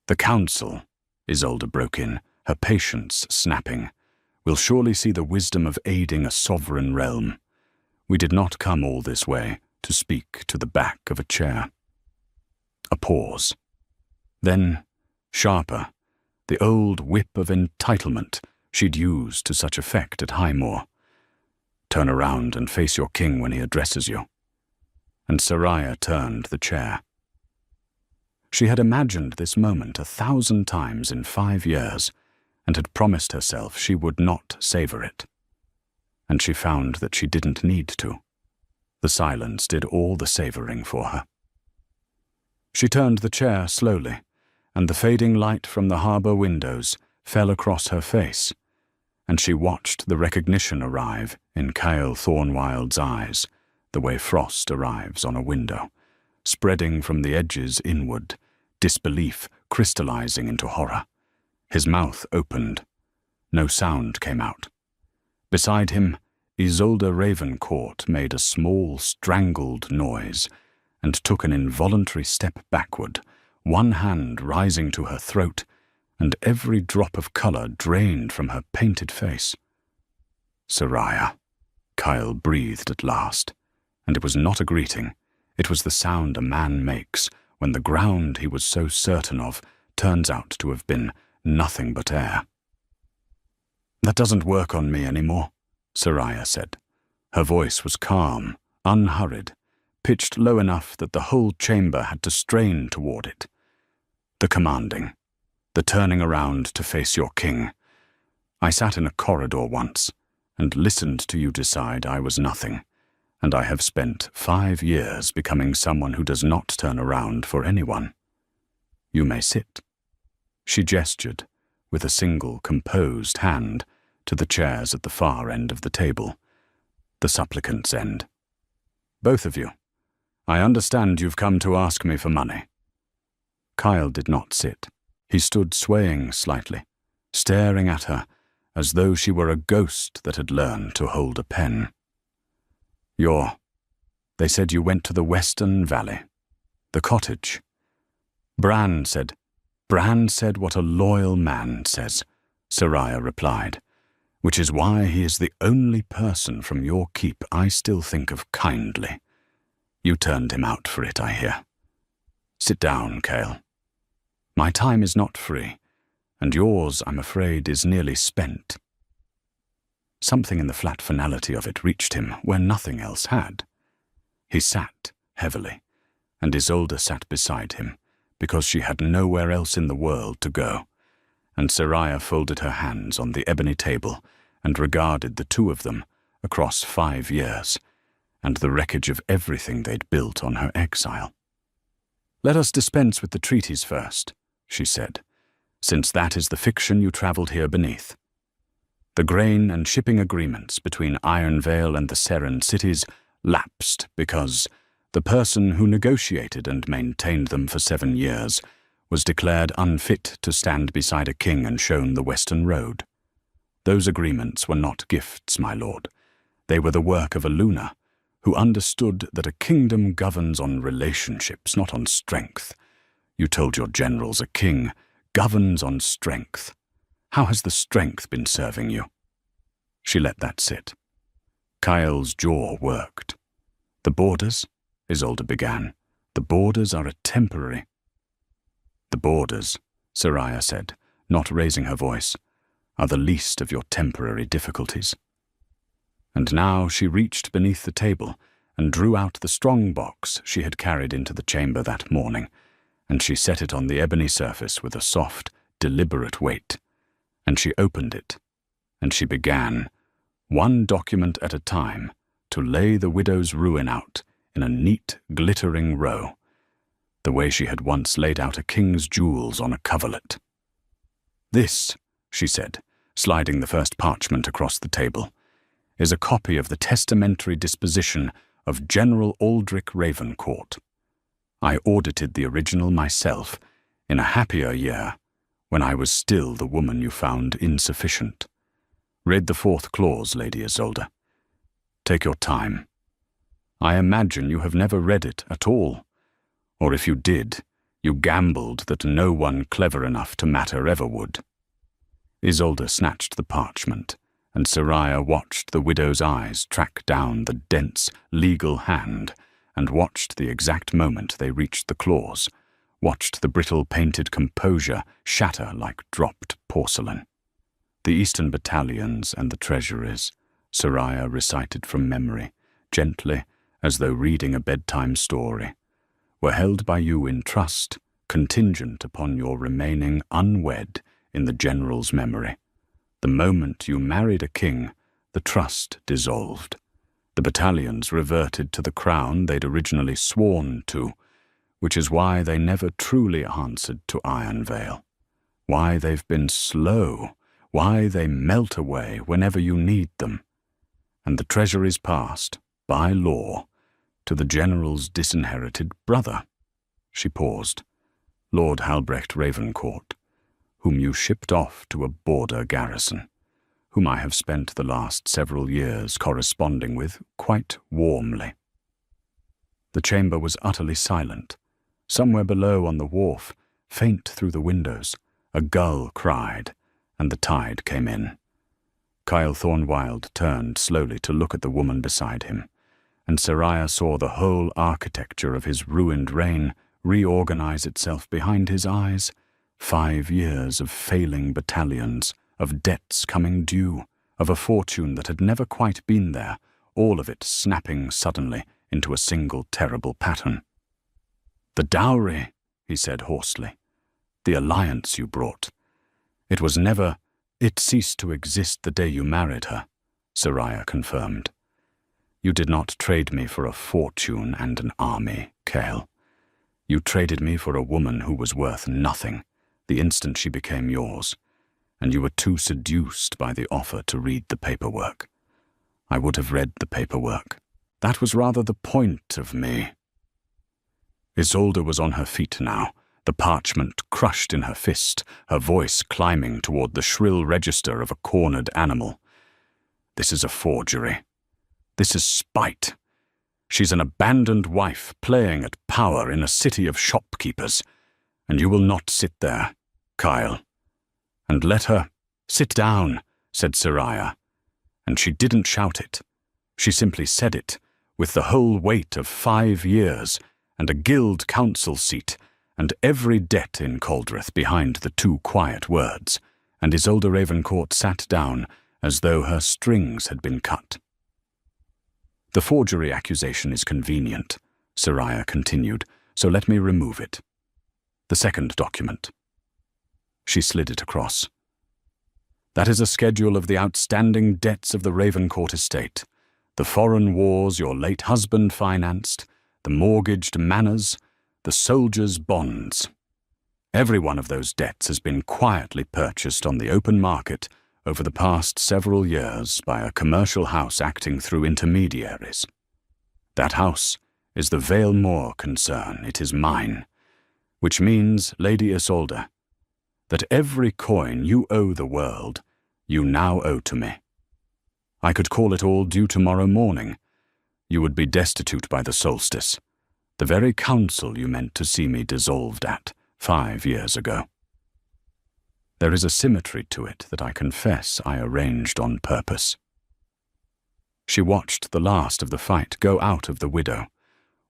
"The council," Isolde broke in, her patience snapping, "will surely see the wisdom of aiding a sovereign realm. We did not come all this way to speak to the back of a chair." A pause. Then, sharper, the old whip of entitlement she'd used to such effect at Highmoor. "Turn around and face your king when he addresses you." And Soraya turned the chair. She had imagined this moment 1,000 times in 5 years, and had promised herself she would not savor it. And she found that she didn't need to. The silence did all the savoring for her. She turned the chair slowly, and the fading light from the harbor windows fell across her face, and she watched the recognition arrive in Kyle Thornwild's eyes, the way frost arrives on a window, spreading from the edges inward, disbelief crystallizing into horror. His mouth opened. No sound came out. Beside him, Isolde Ravencourt made a small, strangled noise and took an involuntary step backward, one hand rising to her throat, and every drop of color drained from her painted face. "Soraya," Kyle breathed at last, and it was not a greeting. It was the sound a man makes when the ground he was so certain of turns out to have been nothing but air. "That doesn't work on me anymore," Soraya said. Her voice was calm, unhurried, pitched low enough that the whole chamber had to strain toward it. "The commanding, the turning around to face your king. I sat in a corridor once and listened to you decide I was nothing, and I have spent 5 years becoming someone who does not turn around for anyone. You may sit." She gestured, with a single composed hand, to the chairs at the far end of the table, the supplicant's end. "Both of you, I understand you've come to ask me for money." Kyle did not sit. He stood swaying slightly, staring at her as though she were a ghost that had learned to hold a pen. They said you went to the Western Valley, the cottage." Bran said what a loyal man says," Soraya replied, "which is why he is the only person from your keep I still think of kindly. You turned him out for it, I hear. Sit down, Kale. My time is not free, and yours, I'm afraid, is nearly spent." Something in the flat finality of it reached him where nothing else had. He sat heavily, and Isolde sat beside him, because she had nowhere else in the world to go, and Soraya folded her hands on the ebony table and regarded the two of them across 5 years, and the wreckage of everything they'd built on her exile. "Let us dispense with the treaties first," she said, "since that is the fiction you traveled here beneath. The grain and shipping agreements between Iron Vale and the Seren cities lapsed because the person who negotiated and maintained them for 7 years was declared unfit to stand beside a king and shown the Western Road. Those agreements were not gifts, my lord. They were the work of a Luna, who understood that a kingdom governs on relationships, not on strength. You told your generals a king governs on strength. How has the strength been serving you?" She let that sit. Kyle's jaw worked. "The borders," Isolde began, "the borders are a temporary—" "The borders," Soraya said, not raising her voice, are the least of your temporary difficulties. And now she reached beneath the table and drew out the strong box she had carried into the chamber that morning, and she set it on the ebony surface with a soft, deliberate weight, and she opened it, and she began, one document at a time, to lay the widow's ruin out in a neat, glittering row, the way she had once laid out a king's jewels on a coverlet. "This," she said, sliding the first parchment across the table, "is a copy of the testamentary disposition of General Aldrich Ravencourt. I audited the original myself in a happier year, when I was still the woman you found insufficient. Read the fourth clause, Lady Isolde. Take your time. I imagine you have never read it at all, or if you did, you gambled that no one clever enough to matter ever would." Isolde snatched the parchment, and Soraya watched the widow's eyes track down the dense, legal hand, and watched the exact moment they reached the clause, watched the brittle painted composure shatter like dropped porcelain. "The Eastern battalions and the treasuries," Soraya recited from memory, gently, as though reading a bedtime story, "were held by you in trust, contingent upon your remaining unwed in the general's memory. The moment you married a king, the trust dissolved. The battalions reverted to the crown they'd originally sworn to, which is why they never truly answered to Iron Veil, why they've been slow, why they melt away whenever you need them. And the treasuries passed, by law, to the general's disinherited brother." She paused. "Lord Halbrecht Ravencourt, whom you shipped off to a border garrison, whom I have spent the last several years corresponding with quite warmly." The chamber was utterly silent. Somewhere below on the wharf, faint through the windows, a gull cried, and the tide came in. Kyle Thornwild turned slowly to look at the woman beside him, and Soraya saw the whole architecture of his ruined reign reorganize itself behind his eyes. 5 years of failing battalions, of debts coming due, of a fortune that had never quite been there, all of it snapping suddenly into a single terrible pattern. "The dowry," he said hoarsely. "The alliance you brought. It was never... It ceased to exist the day you married her," Soraya confirmed. "You did not trade me for a fortune and an army, Cale. You traded me for a woman who was worth nothing the instant she became yours, and you were too seduced by the offer to read the paperwork. I would have read the paperwork. That was rather the point of me." Isolde was on her feet now, the parchment crushed in her fist, her voice climbing toward the shrill register of a cornered animal. "This is a forgery. This is spite. She's an abandoned wife playing at power in a city of shopkeepers, and you will not sit there, Kyle. And let her... Sit down," said Soraya. And she didn't shout it. She simply said it, with the whole weight of 5 years, and a guild council seat, and every debt in Coldrith behind the 2 quiet words, and Isolde Ravencourt sat down as though her strings had been cut. "The forgery accusation is convenient," Soraya continued, "so let me remove it. The second document." She slid it across. "That is a schedule of the outstanding debts of the Ravencourt estate, the foreign wars your late husband financed, the mortgaged manors, the soldiers' bonds. Every one of those debts has been quietly purchased on the open market over the past several years by a commercial house acting through intermediaries. That house is the Vale Moor concern. It is mine, which means, Lady Isolde, that every coin you owe the world, you now owe to me. I could call it all due tomorrow morning. You would be destitute by the solstice, the very council you meant to see me dissolved at 5 years ago. There is a symmetry to it that I confess I arranged on purpose." She watched the last of the fight go out of the widow,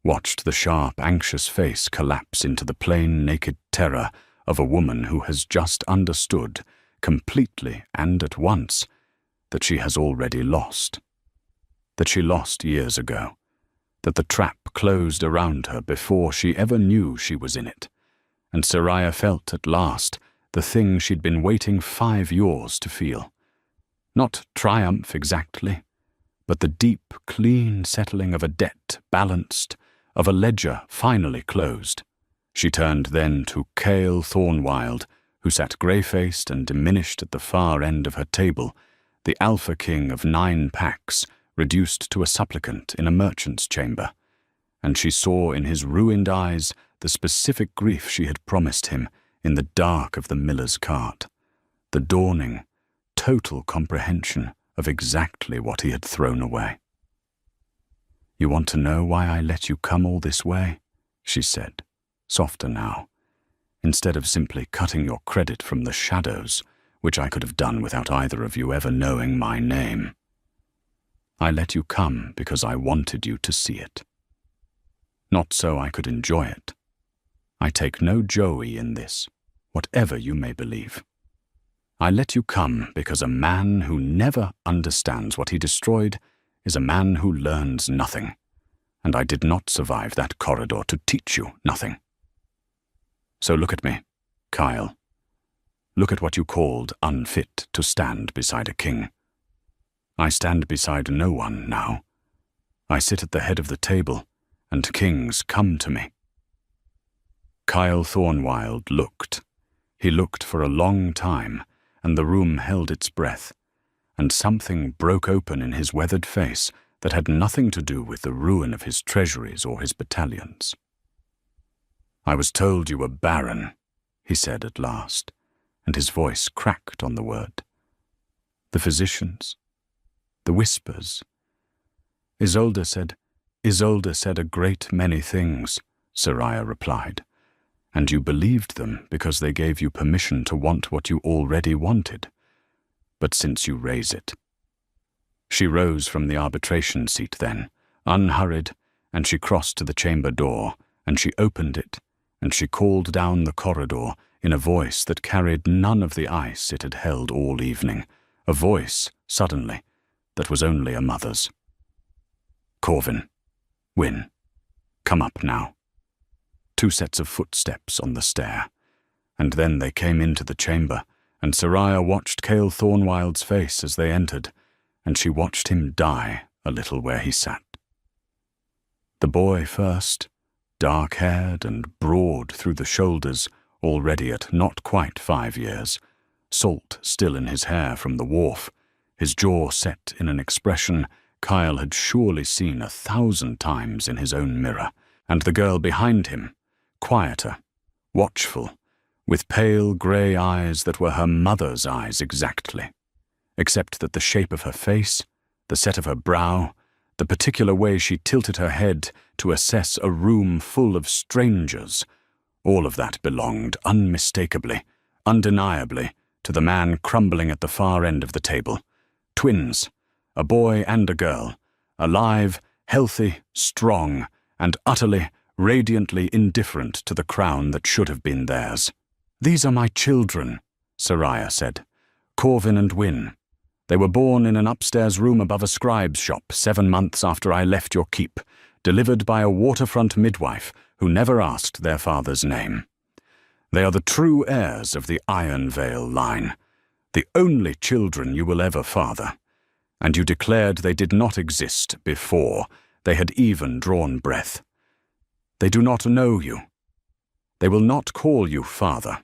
watched the sharp, anxious face collapse into the plain, naked terror of a woman who has just understood, completely and at once, that she has already lost. That she lost years ago. That the trap closed around her before she ever knew she was in it. And Soraya felt at last the thing she'd been waiting 5 years to feel. Not triumph exactly, but the deep, clean settling of a debt balanced, of a ledger finally closed. She turned then to Cale Thornwild, who sat grey-faced and diminished at the far end of her table, the AlphaKing of 9 packs, reduced to a supplicant in a merchant's chamber, and she saw in his ruined eyes the specific grief she had promised him in the dark of the miller's cart, the dawning, total comprehension of exactly what he had thrown away. "You want to know why I let you come all this way?" she said, softer now, instead of simply cutting your credit from the shadows, which I could have done without either of you ever knowing my name. I let you come because I wanted you to see it. Not so I could enjoy it. I take no joey in this, whatever you may believe. I let you come because a man who never understands what he destroyed is a man who learns nothing, and I did not survive that corridor to teach you nothing. So look at me, Kyle. Look at what you called unfit to stand beside a king. I stand beside no one now. I sit at the head of the table, and kings come to me. Kyle Thornwild looked. He looked for a long time, and the room held its breath, and something broke open in his weathered face that had nothing to do with the ruin of his treasuries or his battalions. "I was told you were barren," he said at last, and his voice cracked on the word. "The physicians, the whispers." Isolde said a great many things, Soraya replied, and you believed them because they gave you permission to want what you already wanted. But since you raise it. She rose from the arbitration seat then, unhurried, and she crossed to the chamber door, and she opened it, and she called down the corridor in a voice that carried none of the ice it had held all evening, a voice, suddenly, that was only a mother's. "Corvin, Wynne, come up now." 2 sets of footsteps on the stair, and then they came into the chamber, and Soraya watched Cale Thornwild's face as they entered, and she watched him die a little where he sat. The boy first, dark-haired and broad through the shoulders, already at not quite 5 years, salt still in his hair from the wharf, his jaw set in an expression Kyle had surely seen 1,000 times in his own mirror, and the girl behind him, quieter, watchful, with pale grey eyes that were her mother's eyes exactly, except that the shape of her face, the set of her brow, the particular way she tilted her head to assess a room full of strangers, all of that belonged unmistakably, undeniably, to the man crumbling at the far end of the table. Twins, a boy and a girl, alive, healthy, strong, and utterly, radiantly indifferent to the crown that should have been theirs. "These are my children," Soraya said. "Corvin and Wynne. They were born in an upstairs room above a scribe's shop 7 months after I left your keep, delivered by a waterfront midwife who never asked their father's name. They are the true heirs of the Iron Veil line, the only children you will ever father, and you declared they did not exist before they had even drawn breath. They do not know you. They will not call you father.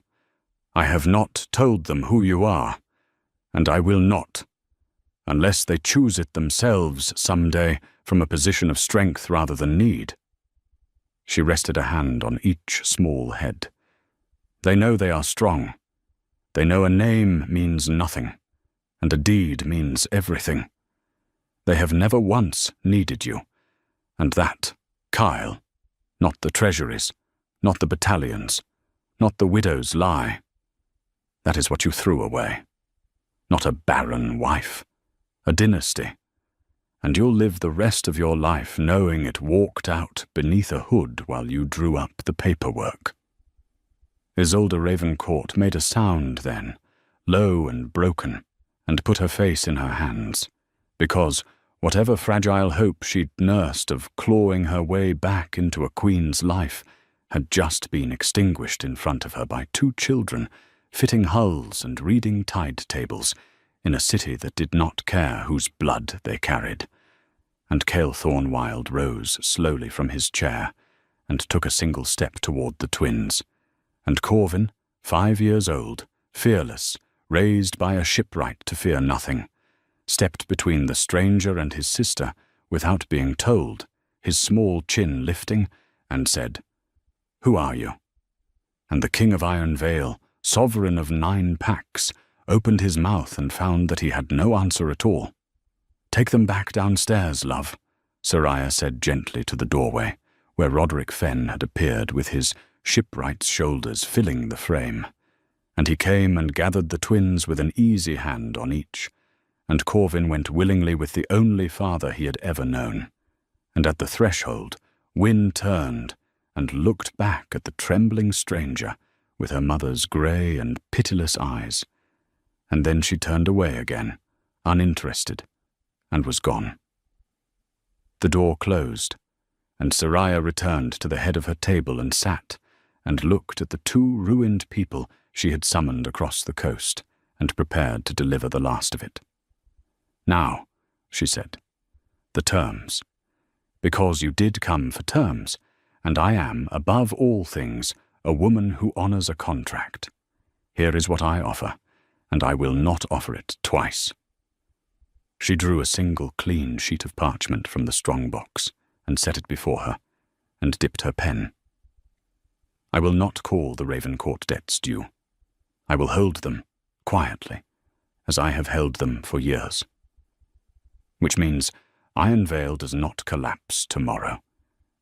I have not told them who you are, and I will not, unless they choose it themselves someday from a position of strength rather than need." She rested a hand on each small head. "They know they are strong. They know a name means nothing, and a deed means everything. They have never once needed you, and that, Kyle, not the treasuries, not the battalions, not the widow's lie. That is what you threw away. Not a barren wife, a dynasty. And you'll live the rest of your life knowing it walked out beneath a hood while you drew up the paperwork." Isolde Ravencourt made a sound then, low and broken, and put her face in her hands, because whatever fragile hope she'd nursed of clawing her way back into a queen's life had just been extinguished in front of her by two children fitting hulls and reading tide tables in a city that did not care whose blood they carried. And Cale Thornwild rose slowly from his chair and took a single step toward the twins, and Corvin, 5 years old, fearless, raised by a shipwright to fear nothing, stepped between the stranger and his sister without being told, his small chin lifting, and said, "Who are you?" And the King of Iron Vale, sovereign of 9 packs, opened his mouth and found that he had no answer at all. "Take them back downstairs, love," Soraya said gently to the doorway, where Roderick Fenn had appeared with his shipwright's shoulders filling the frame. And he came and gathered the twins with an easy hand on each, and Corvin went willingly with the only father he had ever known. And at the threshold, Wynne turned and looked back at the trembling stranger with her mother's grey and pitiless eyes, and then she turned away again, uninterested, and was gone. The door closed, and Soraya returned to the head of her table and sat, and looked at the 2 ruined people she had summoned across the coast, and prepared to deliver the last of it. "Now," she said, "the terms. Because you did come for terms, and I am, above all things, a woman who honors a contract. Here is what I offer, and I will not offer it twice." She drew a single clean sheet of parchment from the strongbox and set it before her, and dipped her pen. "I will not call the Ravencourt debts due. I will hold them, quietly, as I have held them for years. Which means Iron Vale does not collapse tomorrow,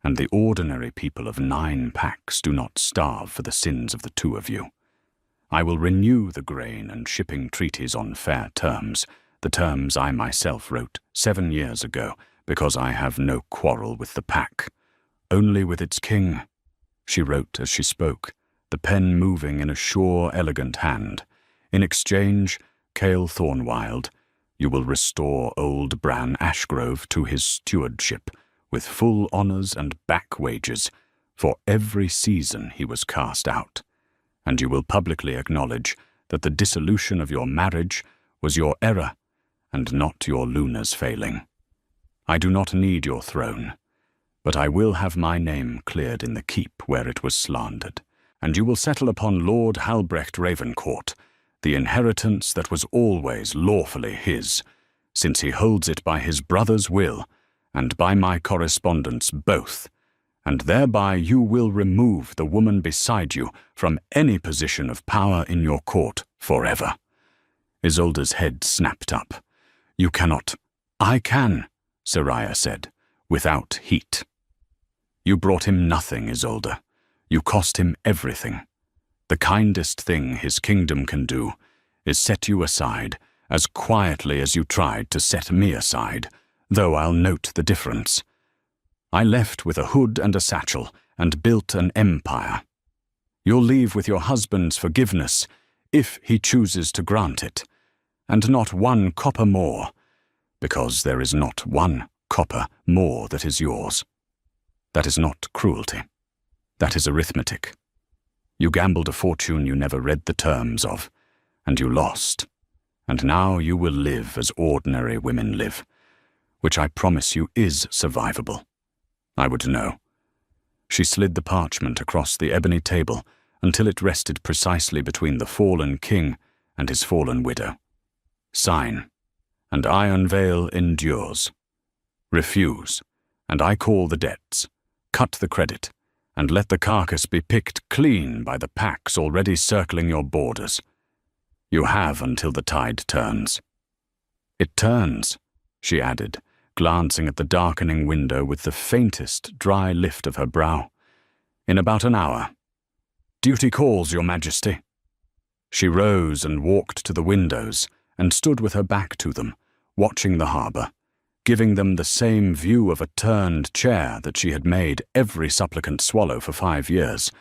and the ordinary people of 9 packs do not starve for the sins of the 2 of you. I will renew the grain and shipping treaties on fair terms, the terms I myself wrote 7 years ago, because I have no quarrel with the pack, only with its king," she wrote as she spoke, the pen moving in a sure, elegant hand. "In exchange, Cale Thornwild, you will restore old Bran Ashgrove to his stewardship, with full honors and back wages for every season he was cast out, and you will publicly acknowledge that the dissolution of your marriage was your error and not your Luna's failing. I do not need your throne, but I will have my name cleared in the keep where it was slandered, and you will settle upon Lord Halbrecht Ravencourt the inheritance that was always lawfully his, since he holds it by his brother's will and by my correspondence both, and thereby you will remove the woman beside you from any position of power in your court forever." Isolde's head snapped up. "You cannot." "I can," Soraya said, without heat. "You brought him nothing, Isolde. You cost him everything. The kindest thing his kingdom can do is set you aside as quietly as you tried to set me aside, though I'll note the difference. I left with a hood and a satchel and built an empire. You'll leave with your husband's forgiveness, if he chooses to grant it, and not 1 copper more, because there is not 1 copper more that is yours. That is not cruelty. That is arithmetic. You gambled a fortune you never read the terms of, and you lost, and now you will live as ordinary women live, which I promise you is survivable. I would know." She slid the parchment across the ebony table until it rested precisely between the fallen king and his fallen widow. "Sign, and Iron Vale endures. Refuse, and I call the debts, cut the credit, and let the carcass be picked clean by the packs already circling your borders. You have until the tide turns." "It turns," she added, glancing at the darkening window with the faintest dry lift of her brow. "In about an hour. Duty calls, Your Majesty." She rose and walked to the windows and stood with her back to them, watching the harbour, giving them the same view of a turned chair that she had made every supplicant swallow for 5 years,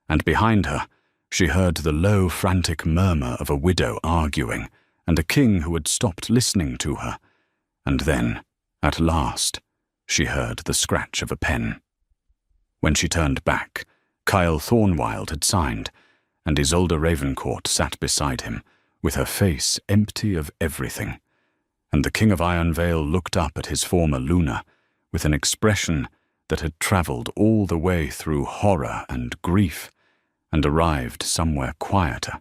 and behind her, She heard the low, frantic murmur of a widow arguing, and a king who had stopped listening to her. And then, at last, she heard the scratch of a pen. When she turned back, Kyle Thornwild had signed, and Isolde Ravencourt sat beside him, with her face empty of everything. And the King of Ironvale looked up at his former Luna, with an expression that had travelled all the way through horror and grief, and arrived somewhere quieter,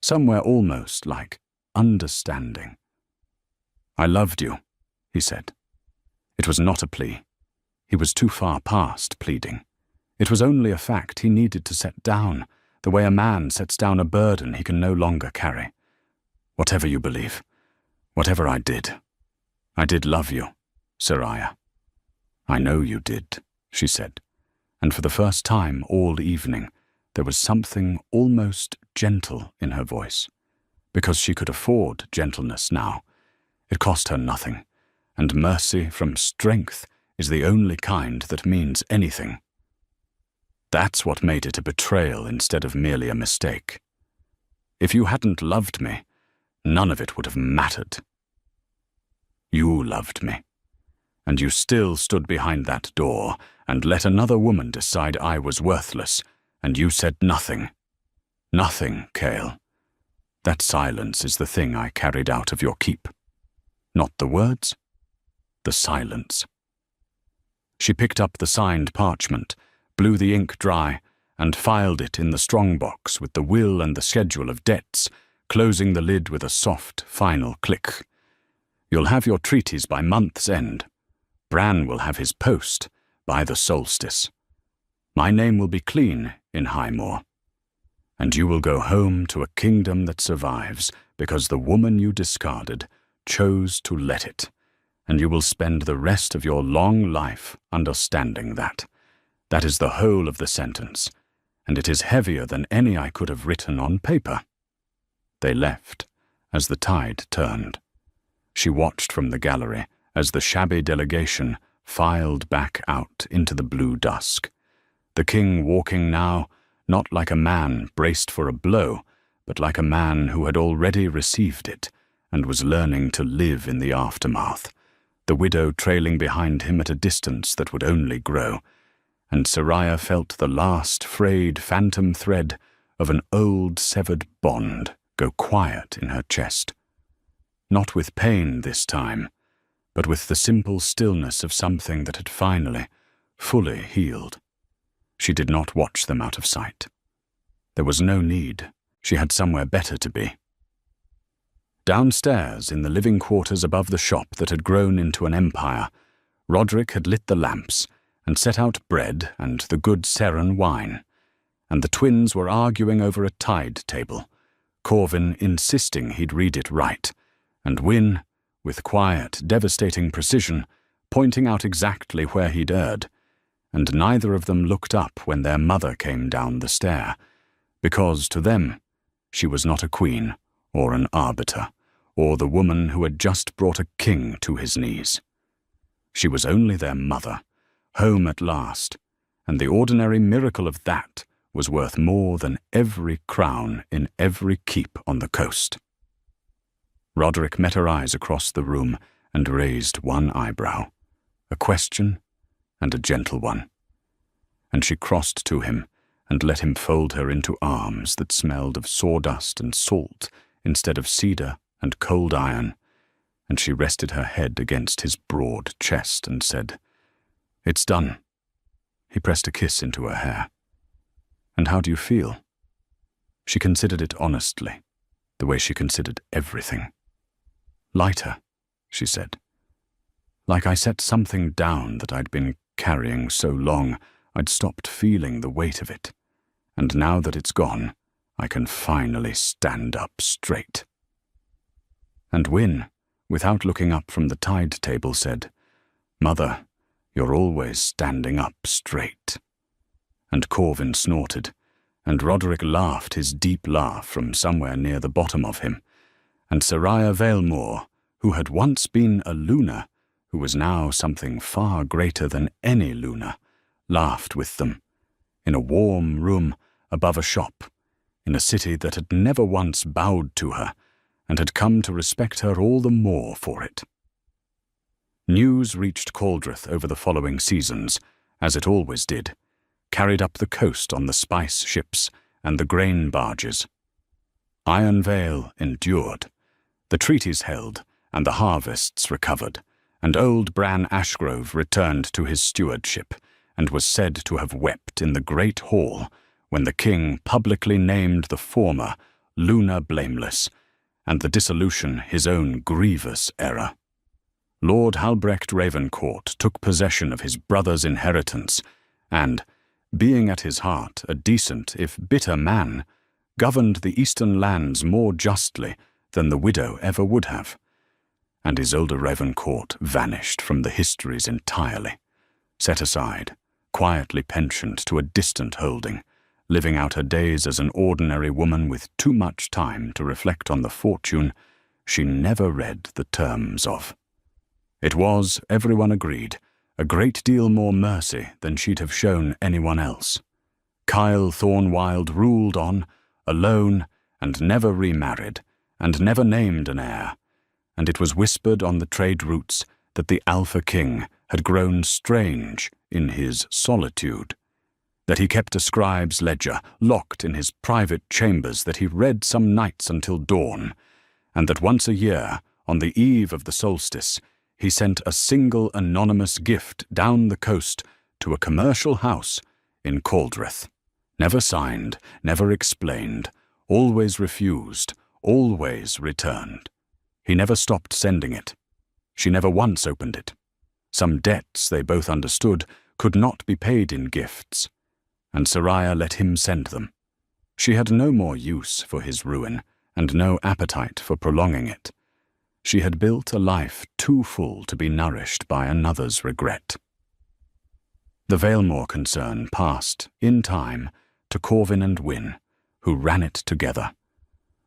somewhere almost like understanding. "I loved you," he said. It was not a plea. He was too far past pleading. It was only a fact he needed to set down, the way a man sets down a burden he can no longer carry. "Whatever you believe, whatever I did love you, Soraya." "I know you did," she said, and for the first time all evening there was something almost gentle in her voice, because she could afford gentleness now. It cost her nothing, and mercy from strength is the only kind that means anything. That's what made it a betrayal instead of merely a mistake. If you hadn't loved me, none of it would have mattered. You loved me, and you still stood behind that door and let another woman decide I was worthless, and you said nothing. Nothing, Cale. That silence is the thing I carried out of your keep. Not the words, the silence. She picked up the signed parchment, blew the ink dry, and filed it in the strongbox with the will and the schedule of debts, closing the lid with a soft, final click. You'll have your treaties by month's end. Bran will have his post by the solstice. My name will be clean in Highmoor. And you will go home to a kingdom that survives because the woman you discarded chose to let it, and you will spend the rest of your long life understanding that. That is the whole of the sentence, and it is heavier than any I could have written on paper. They left as the tide turned. She watched from the gallery as the shabby delegation filed back out into the blue dusk. The king walking now, not like a man braced for a blow, but like a man who had already received it and was learning to live in the aftermath, the widow trailing behind him at a distance that would only grow, and Soraya felt the last frayed phantom thread of an old severed bond go quiet in her chest. Not with pain this time, but with the simple stillness of something that had finally, fully healed. She did not watch them out of sight. There was no need. She had somewhere better to be. Downstairs, in the living quarters above the shop that had grown into an empire, Roderick had lit the lamps and set out bread and the good Seren wine, and the twins were arguing over a tide table, Corvin insisting he'd read it right, and Wynne, with quiet, devastating precision, pointing out exactly where he'd erred, and neither of them looked up when their mother came down the stair, because to them she was not a queen or an arbiter, or the woman who had just brought a king to his knees. She was only their mother, home at last, and the ordinary miracle of that was worth more than every crown in every keep on the coast. Roderick met her eyes across the room and raised one eyebrow, a question and a gentle one. And she crossed to him and let him fold her into arms that smelled of sawdust and salt instead of cedar and cold iron, and she rested her head against his broad chest and said, "It's done." He pressed a kiss into her hair. "And how do you feel?" She considered it honestly, the way she considered everything. "Lighter," she said. "Like I set something down that I'd been carrying so long, I'd stopped feeling the weight of it. And now that it's gone, I can finally stand up straight." And Wynne, without looking up from the tide table, said, "Mother, you're always standing up straight." And Corvin snorted, and Roderick laughed his deep laugh from somewhere near the bottom of him, and Soraya Valemore, who had once been a Luna, who was now something far greater than any Luna, laughed with them, in a warm room above a shop, in a city that had never once bowed to her and had come to respect her all the more for it. News reached Caldrith over the following seasons, as it always did, carried up the coast on the spice ships and the grain barges. Iron Vale endured, the treaties held, and the harvests recovered, and old Bran Ashgrove returned to his stewardship, and was said to have wept in the great hall when the king publicly named the former Luna blameless, and the dissolution his own grievous error. Lord Halbrecht Ravencourt took possession of his brother's inheritance, and, being at his heart a decent if bitter man, governed the eastern lands more justly than the widow ever would have. And Isolde Ravencourt vanished from the histories entirely, set aside, quietly pensioned to a distant holding, living out her days as an ordinary woman with too much time to reflect on the fortune she never read the terms of. It was, everyone agreed, a great deal more mercy than she'd have shown anyone else. Kyle Thornwild ruled on, alone, and never remarried, and never named an heir, and it was whispered on the trade routes that the AlphaKing had grown strange in his solitude, that he kept a scribe's ledger locked in his private chambers that he read some nights until dawn, and that once a year, on the eve of the solstice, he sent a single anonymous gift down the coast to a commercial house in Caldrith. Never signed, never explained, always refused, always returned. He never stopped sending it. She never once opened it. Some debts, they both understood, could not be paid in gifts, and Soraya let him send them. She had no more use for his ruin, and no appetite for prolonging it. She had built a life too full to be nourished by another's regret. The Valemore concern passed, in time, to Corvin and Wyn, who ran it together.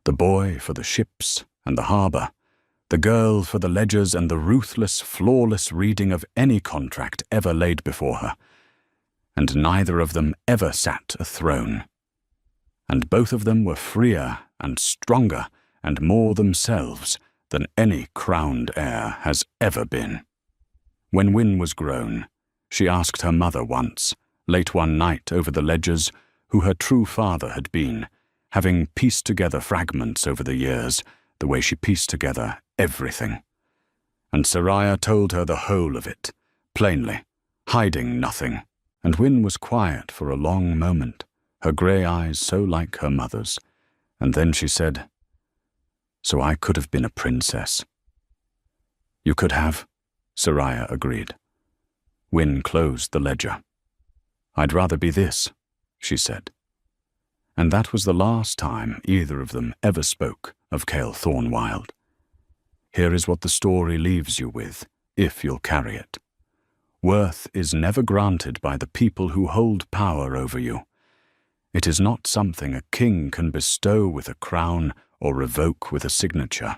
The boy for the ships and the harbour, the girl for the ledgers and the ruthless, flawless reading of any contract ever laid before her, and neither of them ever sat a throne. And both of them were freer and stronger and more themselves than any crowned heir has ever been. When Wyn was grown, she asked her mother once, late one night over the ledgers, who her true father had been, having pieced together fragments over the years, the way she pieced together everything. And Soraya told her the whole of it, plainly, hiding nothing, and Wyn was quiet for a long moment, her grey eyes so like her mother's, and then she said, "So I could have been a princess." "You could have," Soraya agreed. Wyn closed the ledger. "I'd rather be this," she said. And that was the last time either of them ever spoke of Cale Thornwild. Here is what the story leaves you with, if you'll carry it. Worth is never granted by the people who hold power over you. It is not something a king can bestow with a crown or revoke with a signature.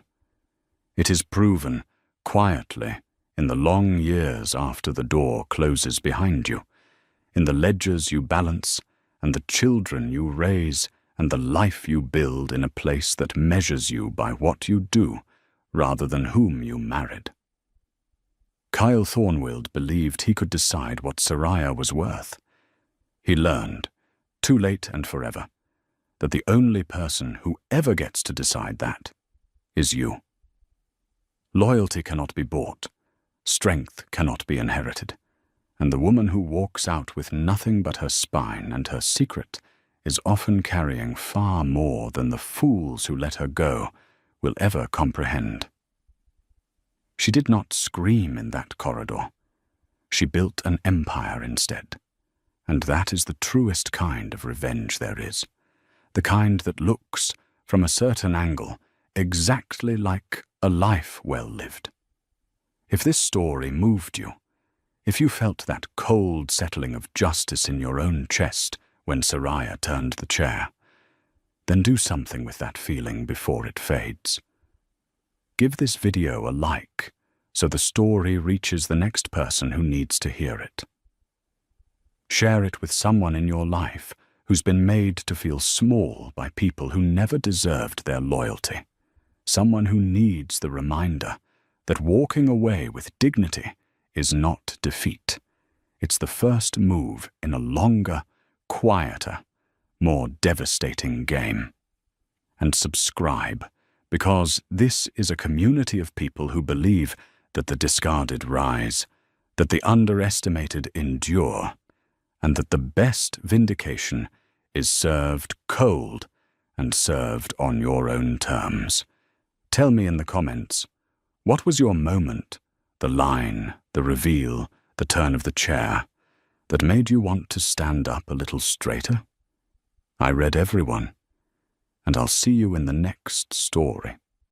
It is proven, quietly, in the long years after the door closes behind you, in the ledgers you balance, and the children you raise, and the life you build in a place that measures you by what you do, rather than whom you married. Kyle Thornwild believed he could decide what Soraya was worth. He learned, too late and forever, that the only person who ever gets to decide that is you. Loyalty cannot be bought, strength cannot be inherited, and the woman who walks out with nothing but her spine and her secret is often carrying far more than the fools who let her go will ever comprehend. She did not scream in that corridor. She built an empire instead, and that is the truest kind of revenge there is, the kind that looks, from a certain angle, exactly like a life well lived. If this story moved you, if you felt that cold settling of justice in your own chest when Soraya turned the chair, then do something with that feeling before it fades. Give this video a like so the story reaches the next person who needs to hear it. Share it with someone in your life who's been made to feel small by people who never deserved their loyalty. Someone who needs the reminder that walking away with dignity is not defeat. It's the first move in a longer, quieter, more devastating game. And subscribe, because this is a community of people who believe that the discarded rise, that the underestimated endure, and that the best vindication is served cold and served on your own terms. Tell me in the comments, what was your moment, the line, the reveal, the turn of the chair, that made you want to stand up a little straighter? I read everyone, and I'll see you in the next story.